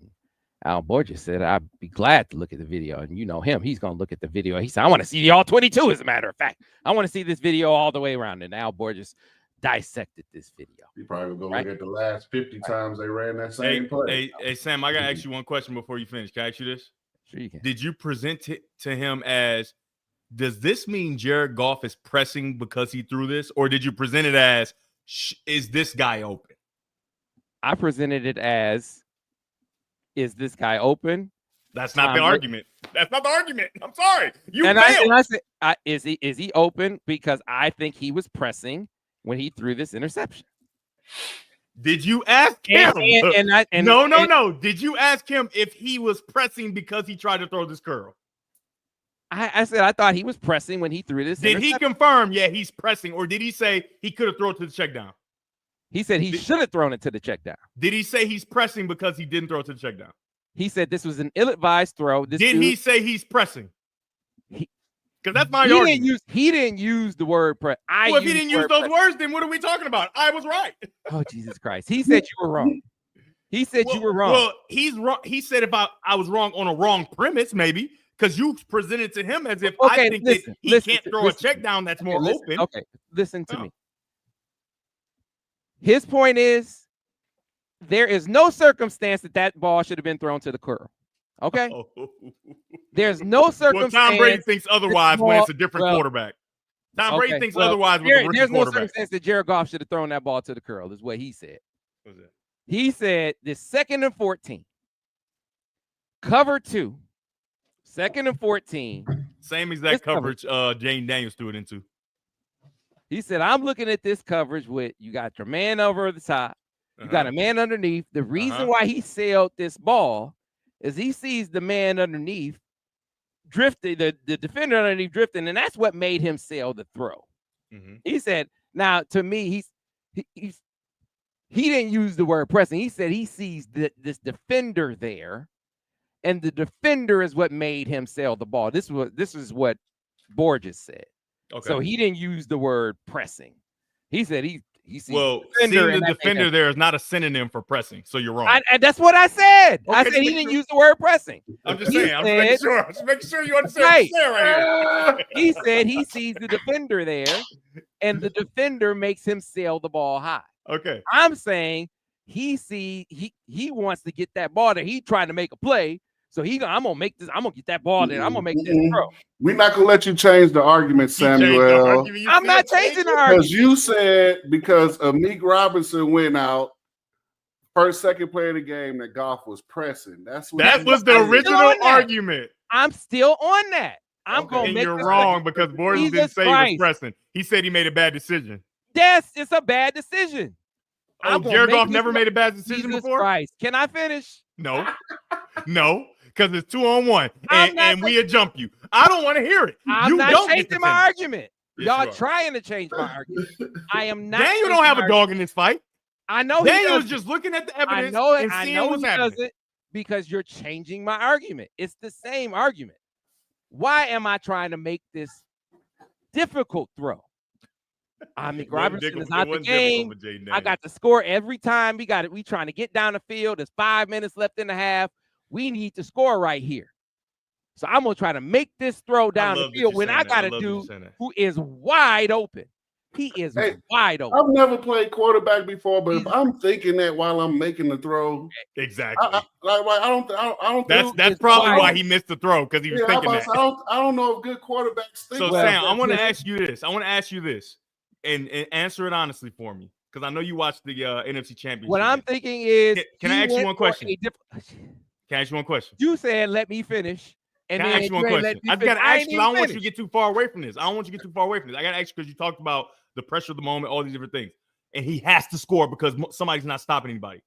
Al Borges said, I'd be glad to look at the video. And you know him, he's going to look at the video. He said, I want to see the all 22, as a matter of fact. I want to see this video all the way around. And Al Borges dissected this video. You probably go look at the last 50 times they ran that same play. Hey, Sam, I got to ask you one question before you finish. Can I ask you this? Sure you can. Did you present it to him as, does this mean Jared Goff is pressing because he threw this? Or did you present it as, is this guy open? I presented it as, is this guy open? That's not the argument. That's not the argument. I'm sorry. I said, is he open? Because I think he was pressing when he threw this interception. Did you ask him? No. Did you ask him if he was pressing because he tried to throw this curl? I said I thought he was pressing when he threw this. Did he confirm, yeah, he's pressing, or did he say he could have thrown it to the check down? He said he should have thrown it to the check down. Did he say he's pressing because he didn't throw it to the check down? He said this was an ill-advised throw. He say he's pressing? Because that's my argument. He didn't use the word press. If he didn't use those words, then what are we talking about? I was right. Oh, Jesus Christ. He said you were wrong. He said you were wrong. Well, he's wrong. He said if I was wrong on a wrong premise, maybe, because you presented to him as if I think that he can't throw a check down that's more open. Okay, listen to me. His point is there is no circumstance that ball should have been thrown to the curl. Okay? There's no circumstance. Well, Tom Brady thinks otherwise when it's a different quarterback. Tom Brady thinks well, otherwise with the rookie there's no quarterback. circumstance that Jared Goff should have thrown that ball to the curl, is what he said. What was that? He said this 2nd and 14. Cover 2. 2nd and 14. Same exact coverage Jane Daniels threw it into. He said, I'm looking at this coverage with you got your man over the top. You got a man underneath. The reason why he sailed this ball is he sees the man underneath drifting, the defender underneath drifting, and that's what made him sail the throw. He said, now to me, he didn't use the word pressing. He said he sees this defender there, and the defender is what made him sail the ball. This is what Borges said. Okay. So he didn't use the word pressing. He said he sees seeing the defender there is not a synonym for pressing. So you're wrong. And that's what I said. Okay, I said he didn't use the word pressing. I'm just saying. I'm just making sure you understand what I'm saying right here. He said he sees the defender there, and the defender makes him sail the ball high. Okay. I'm saying he wants to get that ball there. He's trying to make a play. So I'm gonna make this. I'm gonna get that ball there. I'm gonna make this throw. We're not gonna let you change the argument, Samuel. I'm not changing the argument because you said because Meaghan Robinson went out first, second play of the game that Goff was pressing. That was the original argument. I'm still on that. I'm gonna make. You're wrong because Borges didn't say he was pressing. He said he made a bad decision. Yes, it's a bad decision. Jared Goff never made a bad decision before. Christ. Can I finish? No. Because it's 2-on-1, and we jump you. I don't want to hear it. I'm not changing my argument. Y'all trying to change my argument. I am not. Daniel don't have a dog in this fight. I know. Daniel's just looking at the evidence and seeing what's happening. Because you're changing my argument. It's the same argument. Why am I trying to make this difficult throw? Robinson is out the game. I got to score every time. We trying to get down the field. There's 5 minutes left in the half. We need to score right here. So I'm going to try to make this throw down the field when I got a dude who is wide open. He is wide open. I've never played quarterback before, but if I'm thinking that while I'm making the throw, exactly. I don't. That's probably why he missed the throw because he was thinking that. I don't know if good quarterbacks think. So Sam, I want to ask you this. And answer it honestly for me because I know you watched the NFC Championship. What I'm thinking is, can I ask you one question? Can I ask you one question? You said let me finish. And can I ask you one question? I got to ask you. I don't want you to get too far away from this. I got to ask you because you talked about the pressure of the moment, all these different things. And he has to score because somebody's not stopping anybody.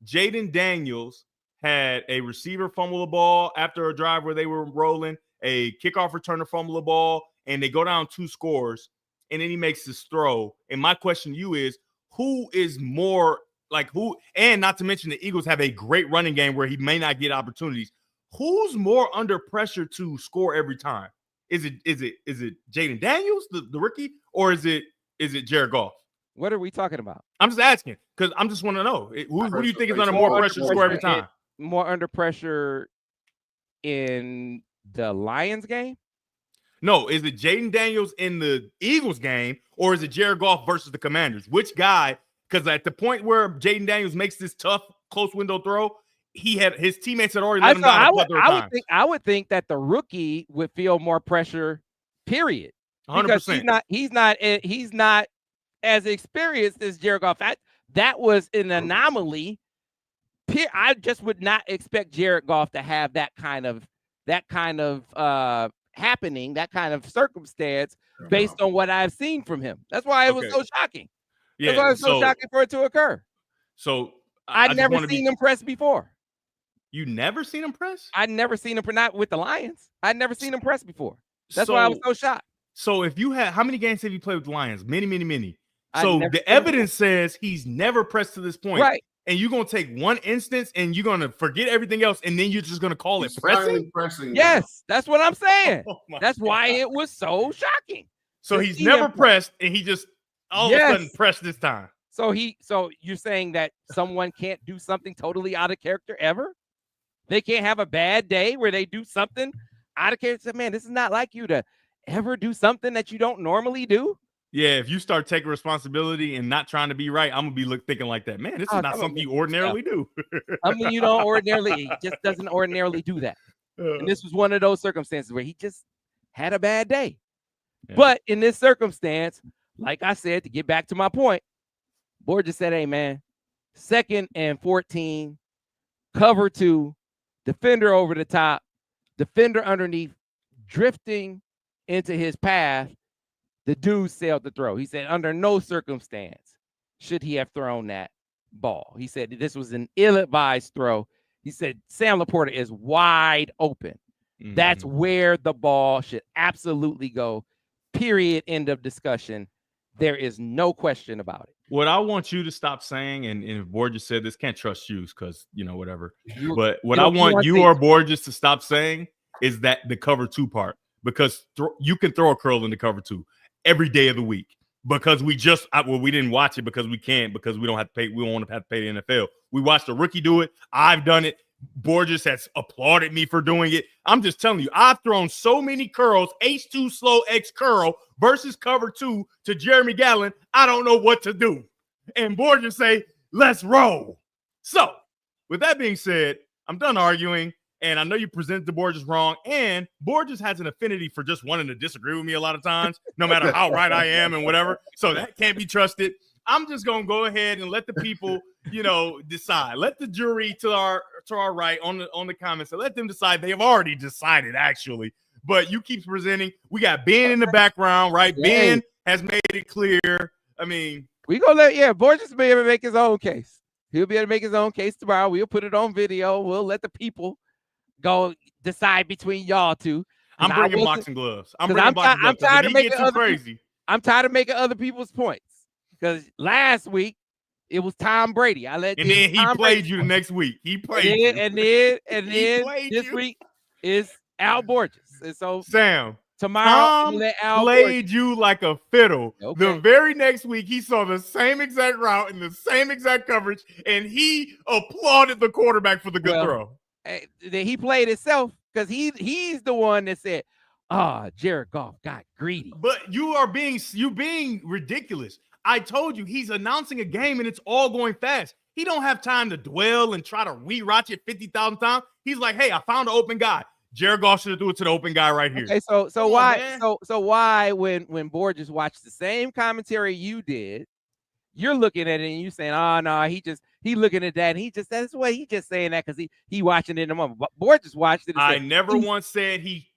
Jaden Daniels had a receiver fumble the ball after a drive where they were rolling, a kickoff returner fumble the ball, and they go down 2 scores, and then he makes this throw. And my question to you is, who is more like who? And not to mention the Eagles have a great running game where he may not get opportunities. Who's more under pressure to score every time? Is it Jaden Daniels, the rookie, or is it Jared Goff? What are we talking about? I'm just asking because I'm just want to know who do you think is under more pressure to score every time? More under pressure in the Lions game? No, is it Jaden Daniels in the Eagles game or is it Jared Goff versus the Commanders? Which guy? Because at the point where Jaden Daniels makes this tough close window throw, his teammates had already let him down. I would think that the rookie would feel more pressure. Period. 100%. He's not as experienced as Jared Goff. That was an anomaly. I just would not expect Jared Goff to have that kind of happening, that kind of circumstance based on what I've seen from him. That's why it was so shocking. Yeah, that's why it was so shocking for it to occur. So I'd never seen him press before. You never seen him press? I'd never seen him not with the Lions. I'd never seen him press before. That's why I was so shocked. So if you had, how many games have you played with the Lions? Many. So the evidence says he's never pressed to this point. Right. And you're going to take one instance and you're going to forget everything else. And then you're just going to call it pressing? Yes, that's what I'm saying. That's why it was so shocking. So he's never pressed and he just all of a sudden pressed this time. So you're saying that someone can't do something totally out of character ever? They can't have a bad day where they do something out of character. Man, this is not like you to ever do something that you don't normally do. Yeah, if you start taking responsibility and not trying to be right, I'm gonna be thinking like that. Man, this is not something you ordinarily do. I mean, you don't ordinarily, just doesn't ordinarily do that. And this was one of those circumstances where he just had a bad day. Yeah. But in this circumstance, like I said, to get back to my point, Borges said, hey, man, 2nd and 14, cover 2, defender over the top, defender underneath, drifting into his path. The dude sailed the throw. He said, under no circumstance should he have thrown that ball. He said this was an ill-advised throw. He said Sam Laporta is wide open. That's where the ball should absolutely go. Period. End of discussion. There is no question about it. What I want you to stop saying, and if Borges said this, can't trust you because, whatever. But what I want you or Borges to stop saying is that the cover 2 part, because you can throw a curl in the cover 2 every day of the week. Because we didn't watch it because we can't, because we don't have to pay. We don't want to have to pay the NFL. We watched a rookie do it. I've done it. Borges has applauded me for doing it. I'm just telling you, I've thrown so many curls, H2 slow X curl versus cover 2 to Jeremy Gallon. I don't know what to do. And Borges say, let's roll. So with that being said, I'm done arguing. And I know you presented the Borges wrong. And Borges has an affinity for just wanting to disagree with me a lot of times, no matter how right I am and whatever. So that can't be trusted. I'm just going to go ahead and let the people, decide. Let the jury to our right on the comments, and let them decide. They have already decided, actually. But you keep presenting. We got Ben in the background, right? Ben has made it clear. I mean, we going to Borges will be able to make his own case. He'll be able to make his own case tomorrow. We'll put it on video. We'll let the people go decide between y'all two. I'm bringing boxing gloves. I'm tired of making crazy. I'm tired of making other people's points, because last week it was Tom Brady. And then he played you the next week. He played you. And then this week is Al Borges. And so Sam, tomorrow Tom played you like a fiddle. Okay. The very next week, he saw the same exact route and the same exact coverage, and he applauded the quarterback for the good throw. He played himself, because he's the one that said, Jared Goff got greedy. But you being ridiculous. I told you, he's announcing a game and it's all going fast. He don't have time to dwell and try to rewatch it 50,000 times. He's like, hey, I found an open guy. Jared Goff should have threw it to the open guy right here. Okay, so why when Borges watched the same commentary you did, you're looking at it and you saying, oh no, he looking at that and that's what he just saying that because he watching it in the moment. But Borges watched it. I never once said he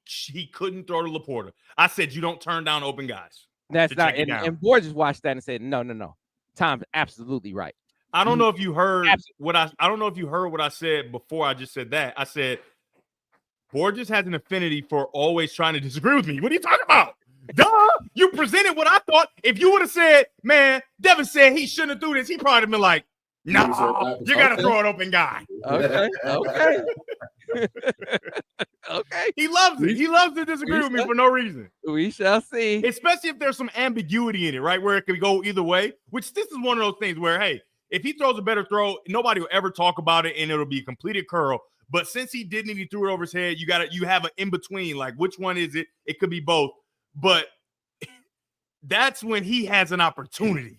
couldn't throw to Laporta. I said you don't turn down open guys. That's not, and Borges watched that and said, no. Tom's absolutely right. I don't know if you heard I don't know if you heard what I said before I just said that. I said Borges has an affinity for always trying to disagree with me. What are you talking about? Duh! You presented what I thought. If you would have said, man, Devin said he shouldn't have threw this, he probably been like, no, you got to throw an open guy. Okay. Okay. He loves it. He loves to disagree with me for no reason. We shall see. Especially if there's some ambiguity in it, right? Where it could go either way, which this is one of those things where, hey, if he throws a better throw, nobody will ever talk about it and it'll be a completed curl. But since he didn't, he threw it over his head, you have an in-between, like which one is it? It could be both. But that's when he has an opportunity.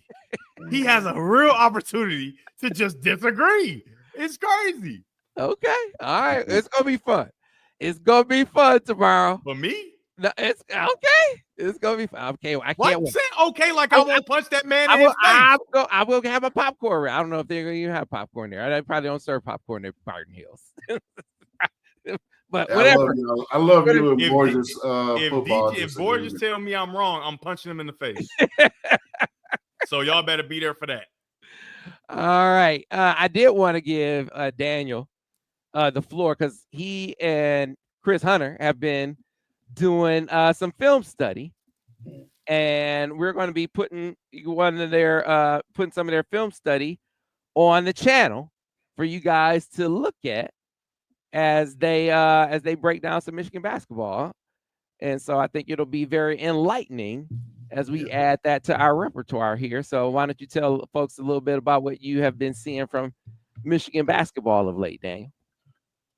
He has a real opportunity to just disagree. It's crazy. Okay. All right. It's going to be fun. It's going to be fun tomorrow. For me? No, it's okay. It's going to be fun. Okay. I can't wait. Say okay like I won't punch that man in his face. I will have a popcorn. I don't know if they're going to even have popcorn there. They probably don't serve popcorn at Barton Hills. But whatever. I love you and Borges football. If Borges tell me I'm wrong, I'm punching him in the face. So y'all better be there for that. All right. I did want to give Daniel the floor because he and Chris Hunter have been doing some film study, and we're going to be putting some of their film study on the channel for you guys to look at as they break down some Michigan basketball. And so I think it'll be very enlightening as we add that to our repertoire here. So why don't you tell folks a little bit about what you have been seeing from Michigan basketball of late, Daniel?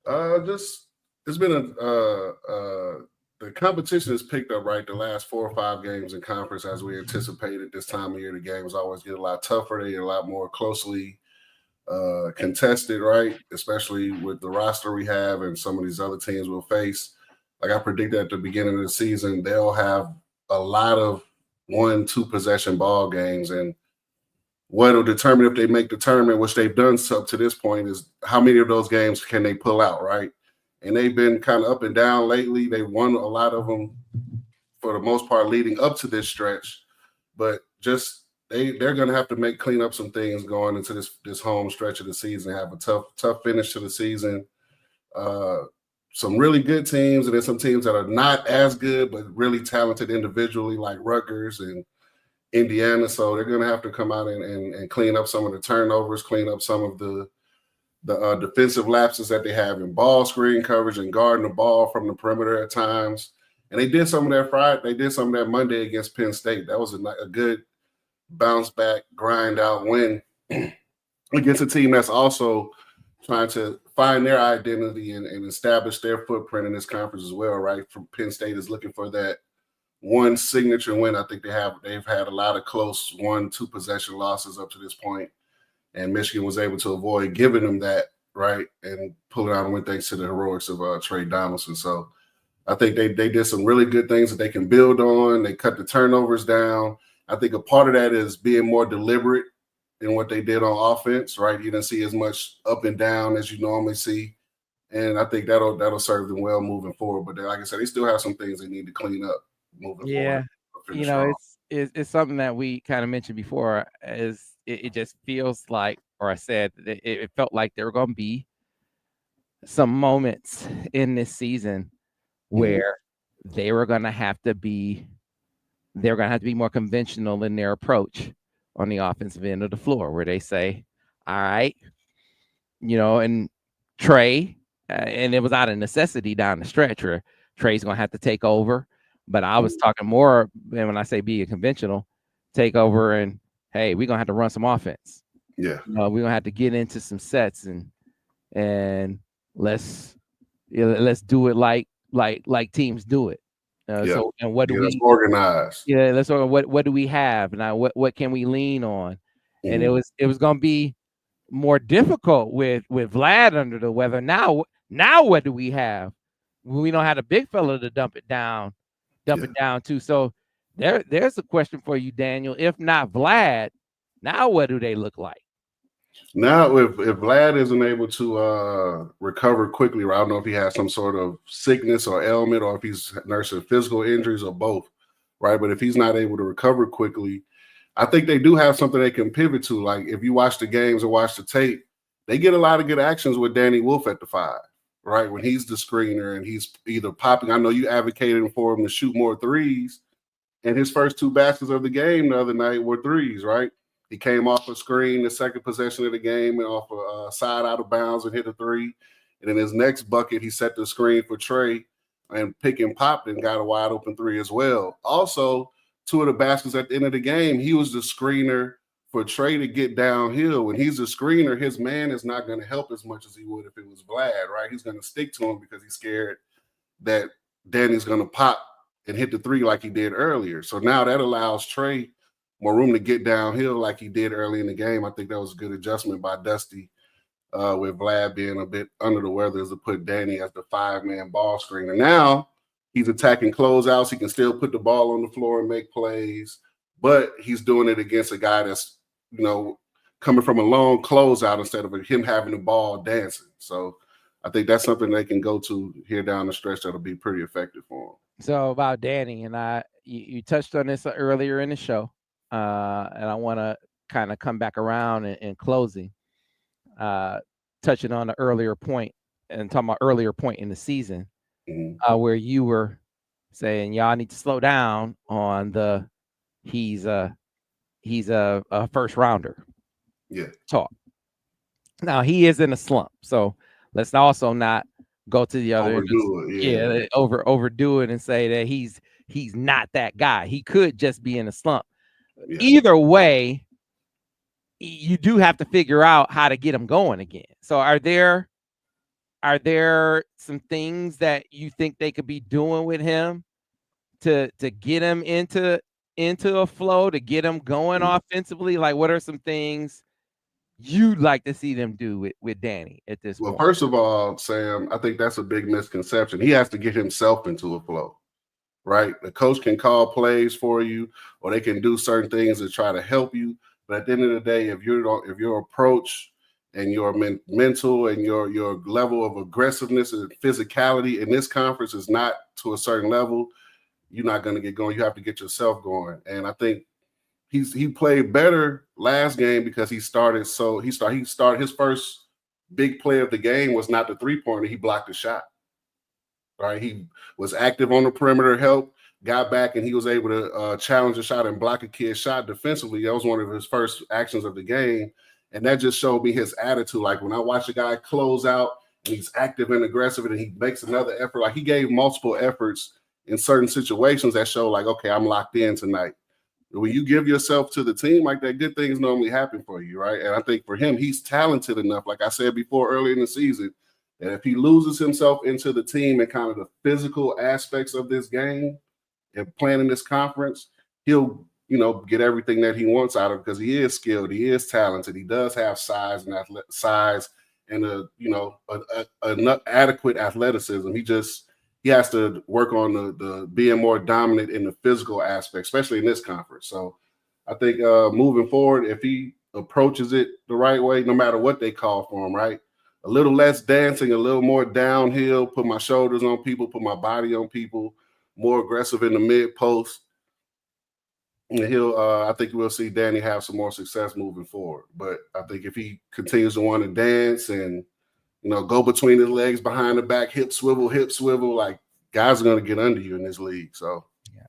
It's been the competition has picked up, right? The last 4 or 5 games in conference, as we anticipated this time of year, the games always get a lot tougher. They get a lot more closely contested, right? Especially with the roster we have and some of these other teams we'll face. Like I predicted at the beginning of the season, they'll have a lot of 1-2 possession ball games, and what will determine if they make the tournament, which they've done up to this point, is how many of those games can they pull out, right? And they've been kind of up and down lately. They've won a lot of them for the most part leading up to this stretch, but just they're going to have to clean up some things going into this home stretch of the season, have a tough finish to the season. Some really good teams, and then some teams that are not as good but really talented individually, like Rutgers and Indiana. So they're going to have to come out and clean up some of the turnovers, clean up some of the defensive lapses that they have in ball screen coverage and guarding the ball from the perimeter at times. And they did some of that Friday. They did some of that Monday against Penn State. That was a good bounce back, grind out win against a team that's also trying to find their identity and establish their footprint in this conference as well, right? From Penn State is looking for that one signature win. I think they've had a lot of close 1-2 possession losses up to this point, and Michigan was able to avoid giving them that, right, and pull it out and win thanks to the heroics of Trey Donaldson. So I think they did some really good things that they can build on. They cut the turnovers down. I think a part of that is being more deliberate in what they did on offense, right? You didn't see as much up and down as you normally see, and I think that'll serve them well moving forward. But like I said, they still have some things they need to clean up moving forward. You know, it's something that we kind of mentioned before. It just feels like, or I said, it felt like there were going to be some moments in this season where they were going to have to be more conventional in their approach on the offensive end of the floor, where they say, all right, you know, and Trey, and it was out of necessity down the stretch where Trey's going to have to take over. But I was talking more, and when I say be a conventional, take over and, hey, we're going to have to run some offense. Yeah. We're going to have to get into some sets and let's do it like teams do it. So, and what do we organize? Yeah, let's organize. What do we have now? What can we lean on? And it was going to be more difficult with Vlad under the weather. Now what do we have? We don't have a big fella to dump it down too. So there's a question for you, Daniel. If not Vlad, now what do they look like? Now, if Vlad isn't able to recover quickly, I don't know if he has some sort of sickness or ailment, or if he's nursing physical injuries, or both, right? But if he's not able to recover quickly, I think they do have something they can pivot to. Like if you watch the games or watch the tape, they get a lot of good actions with Danny Wolf at the 5, right? When he's the screener and he's either popping. I know you advocated for him to shoot more threes, and his first 2 baskets of the game the other night were threes, right? He came off a screen the second possession of the game and off a side out of bounds and hit a 3. And in his next bucket, he set the screen for Trey and pick and popped and got a wide open 3 as well. Also, 2 of the baskets at the end of the game, he was the screener for Trey to get downhill. When he's a screener, his man is not going to help as much as he would if it was Vlad, right? He's going to stick to him because he's scared that Danny's going to pop and hit the 3 like he did earlier. So now that allows Trey more room to get downhill like he did early in the game. I think that was a good adjustment by Dusty with Vlad being a bit under the weather, to put Danny as the 5-man ball screener. Now he's attacking closeouts. He can still put the ball on the floor and make plays, but he's doing it against a guy that's, coming from a long closeout instead of him having the ball dancing. So I think that's something they can go to here down the stretch that'll be pretty effective for him. So about Danny, and you touched on this earlier in the show. And I want to kind of come back around in closing, touching on the earlier point and talking about earlier point in the season, where you were saying y'all need to slow down on he's a first rounder. Yeah. Talk. Now he is in a slump, so let's also not go to the other overdo it and say that he's not that guy. He could just be in a slump. Yeah. Either way, you do have to figure out how to get him going again. So are there some things that you think they could be doing with him to get him into a flow, to get him going offensively? Like, what are some things you'd like to see them do with Danny at this point? Well, first of all, Sam, I think that's a big misconception. He has to get himself into a flow. right? The coach can call plays for you, or they can do certain things to try to help you. But at the end of the day, if your approach and your mental and your level of aggressiveness and physicality in this conference is not to a certain level, you're not going to get going. You have to get yourself going. And I think he played better last game because he started his first big play of the game was not the 3-pointer. He blocked the shot. Right, he was active on the perimeter, help, got back, and he was able to challenge a shot and block a kid's shot defensively. That was one of his first actions of the game, and that just showed me his attitude. Like when I watch a guy close out and he's active and aggressive, and he makes another effort, like he gave multiple efforts in certain situations that show, like, okay, I'm locked in tonight. When you give yourself to the team like that, good things normally happen for you, right? And I think for him, he's talented enough, like I said before early in the season, and if he loses himself into the team and kind of the physical aspects of this game and playing in this conference, he'll, get everything that he wants out of it because he is skilled, he is talented, he does have size and an adequate athleticism. He has to work on the being more dominant in the physical aspect, especially in this conference. So I think moving forward, if he approaches it the right way, no matter what they call for him, right? A little less dancing, a little more downhill, put my shoulders on people, put my body on people, more aggressive in the mid post. And I think we'll see Danny have some more success moving forward. But I think if he continues to want to dance and, go between his legs, behind the back, hip swivel, like guys are going to get under you in this league. So, yeah,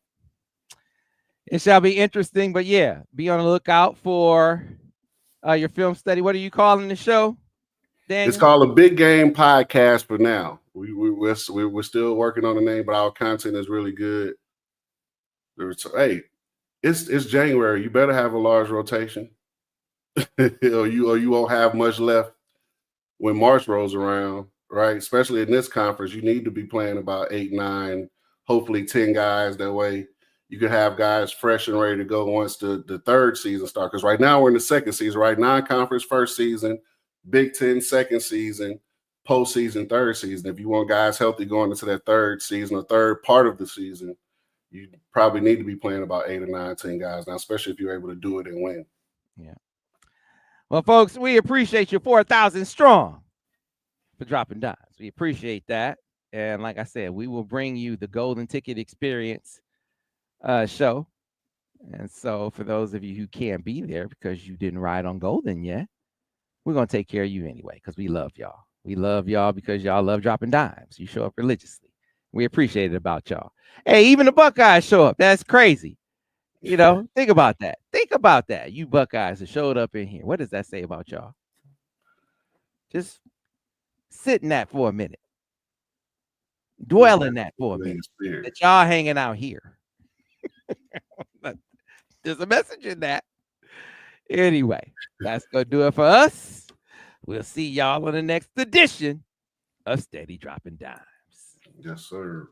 it shall be interesting. But yeah, be on the lookout for your film study. What are you calling the show, Daniel? It's called a Big Game Podcast for now. We're still working on the name, but our content is really good. Hey, it's January. You better have a large rotation, or you won't have much left when March rolls around, right? Especially in this conference, you need to be playing about 8, 9, hopefully 10 guys. That way you can have guys fresh and ready to go once the third season starts. Because right now we're in the second season, right? Non-conference first season, Big Ten second season, postseason third season. If you want guys healthy going into that third season or third part of the season, you probably need to be playing about 8 or 9, 10 guys now, especially if you're able to do it and win. Yeah. Well, folks, we appreciate you 4,000 strong for dropping dimes. We appreciate that. And like I said, we will bring you the Golden Ticket Experience show. And so for those of you who can't be there because you didn't ride on Golden yet, we're going to take care of you anyway because we love y'all. We love y'all because y'all love dropping dimes. You show up religiously. We appreciate it about y'all. Hey, even the Buckeyes show up. That's crazy. Think about that. Think about that. You Buckeyes that showed up in here. What does that say about y'all? Just sit in that for a minute. Dwell in that for a minute. That y'all hanging out here. There's a message in that. Anyway, that's going to do it for us. We'll see y'all on the next edition of Steady Droppin Dimes. Yes, sir.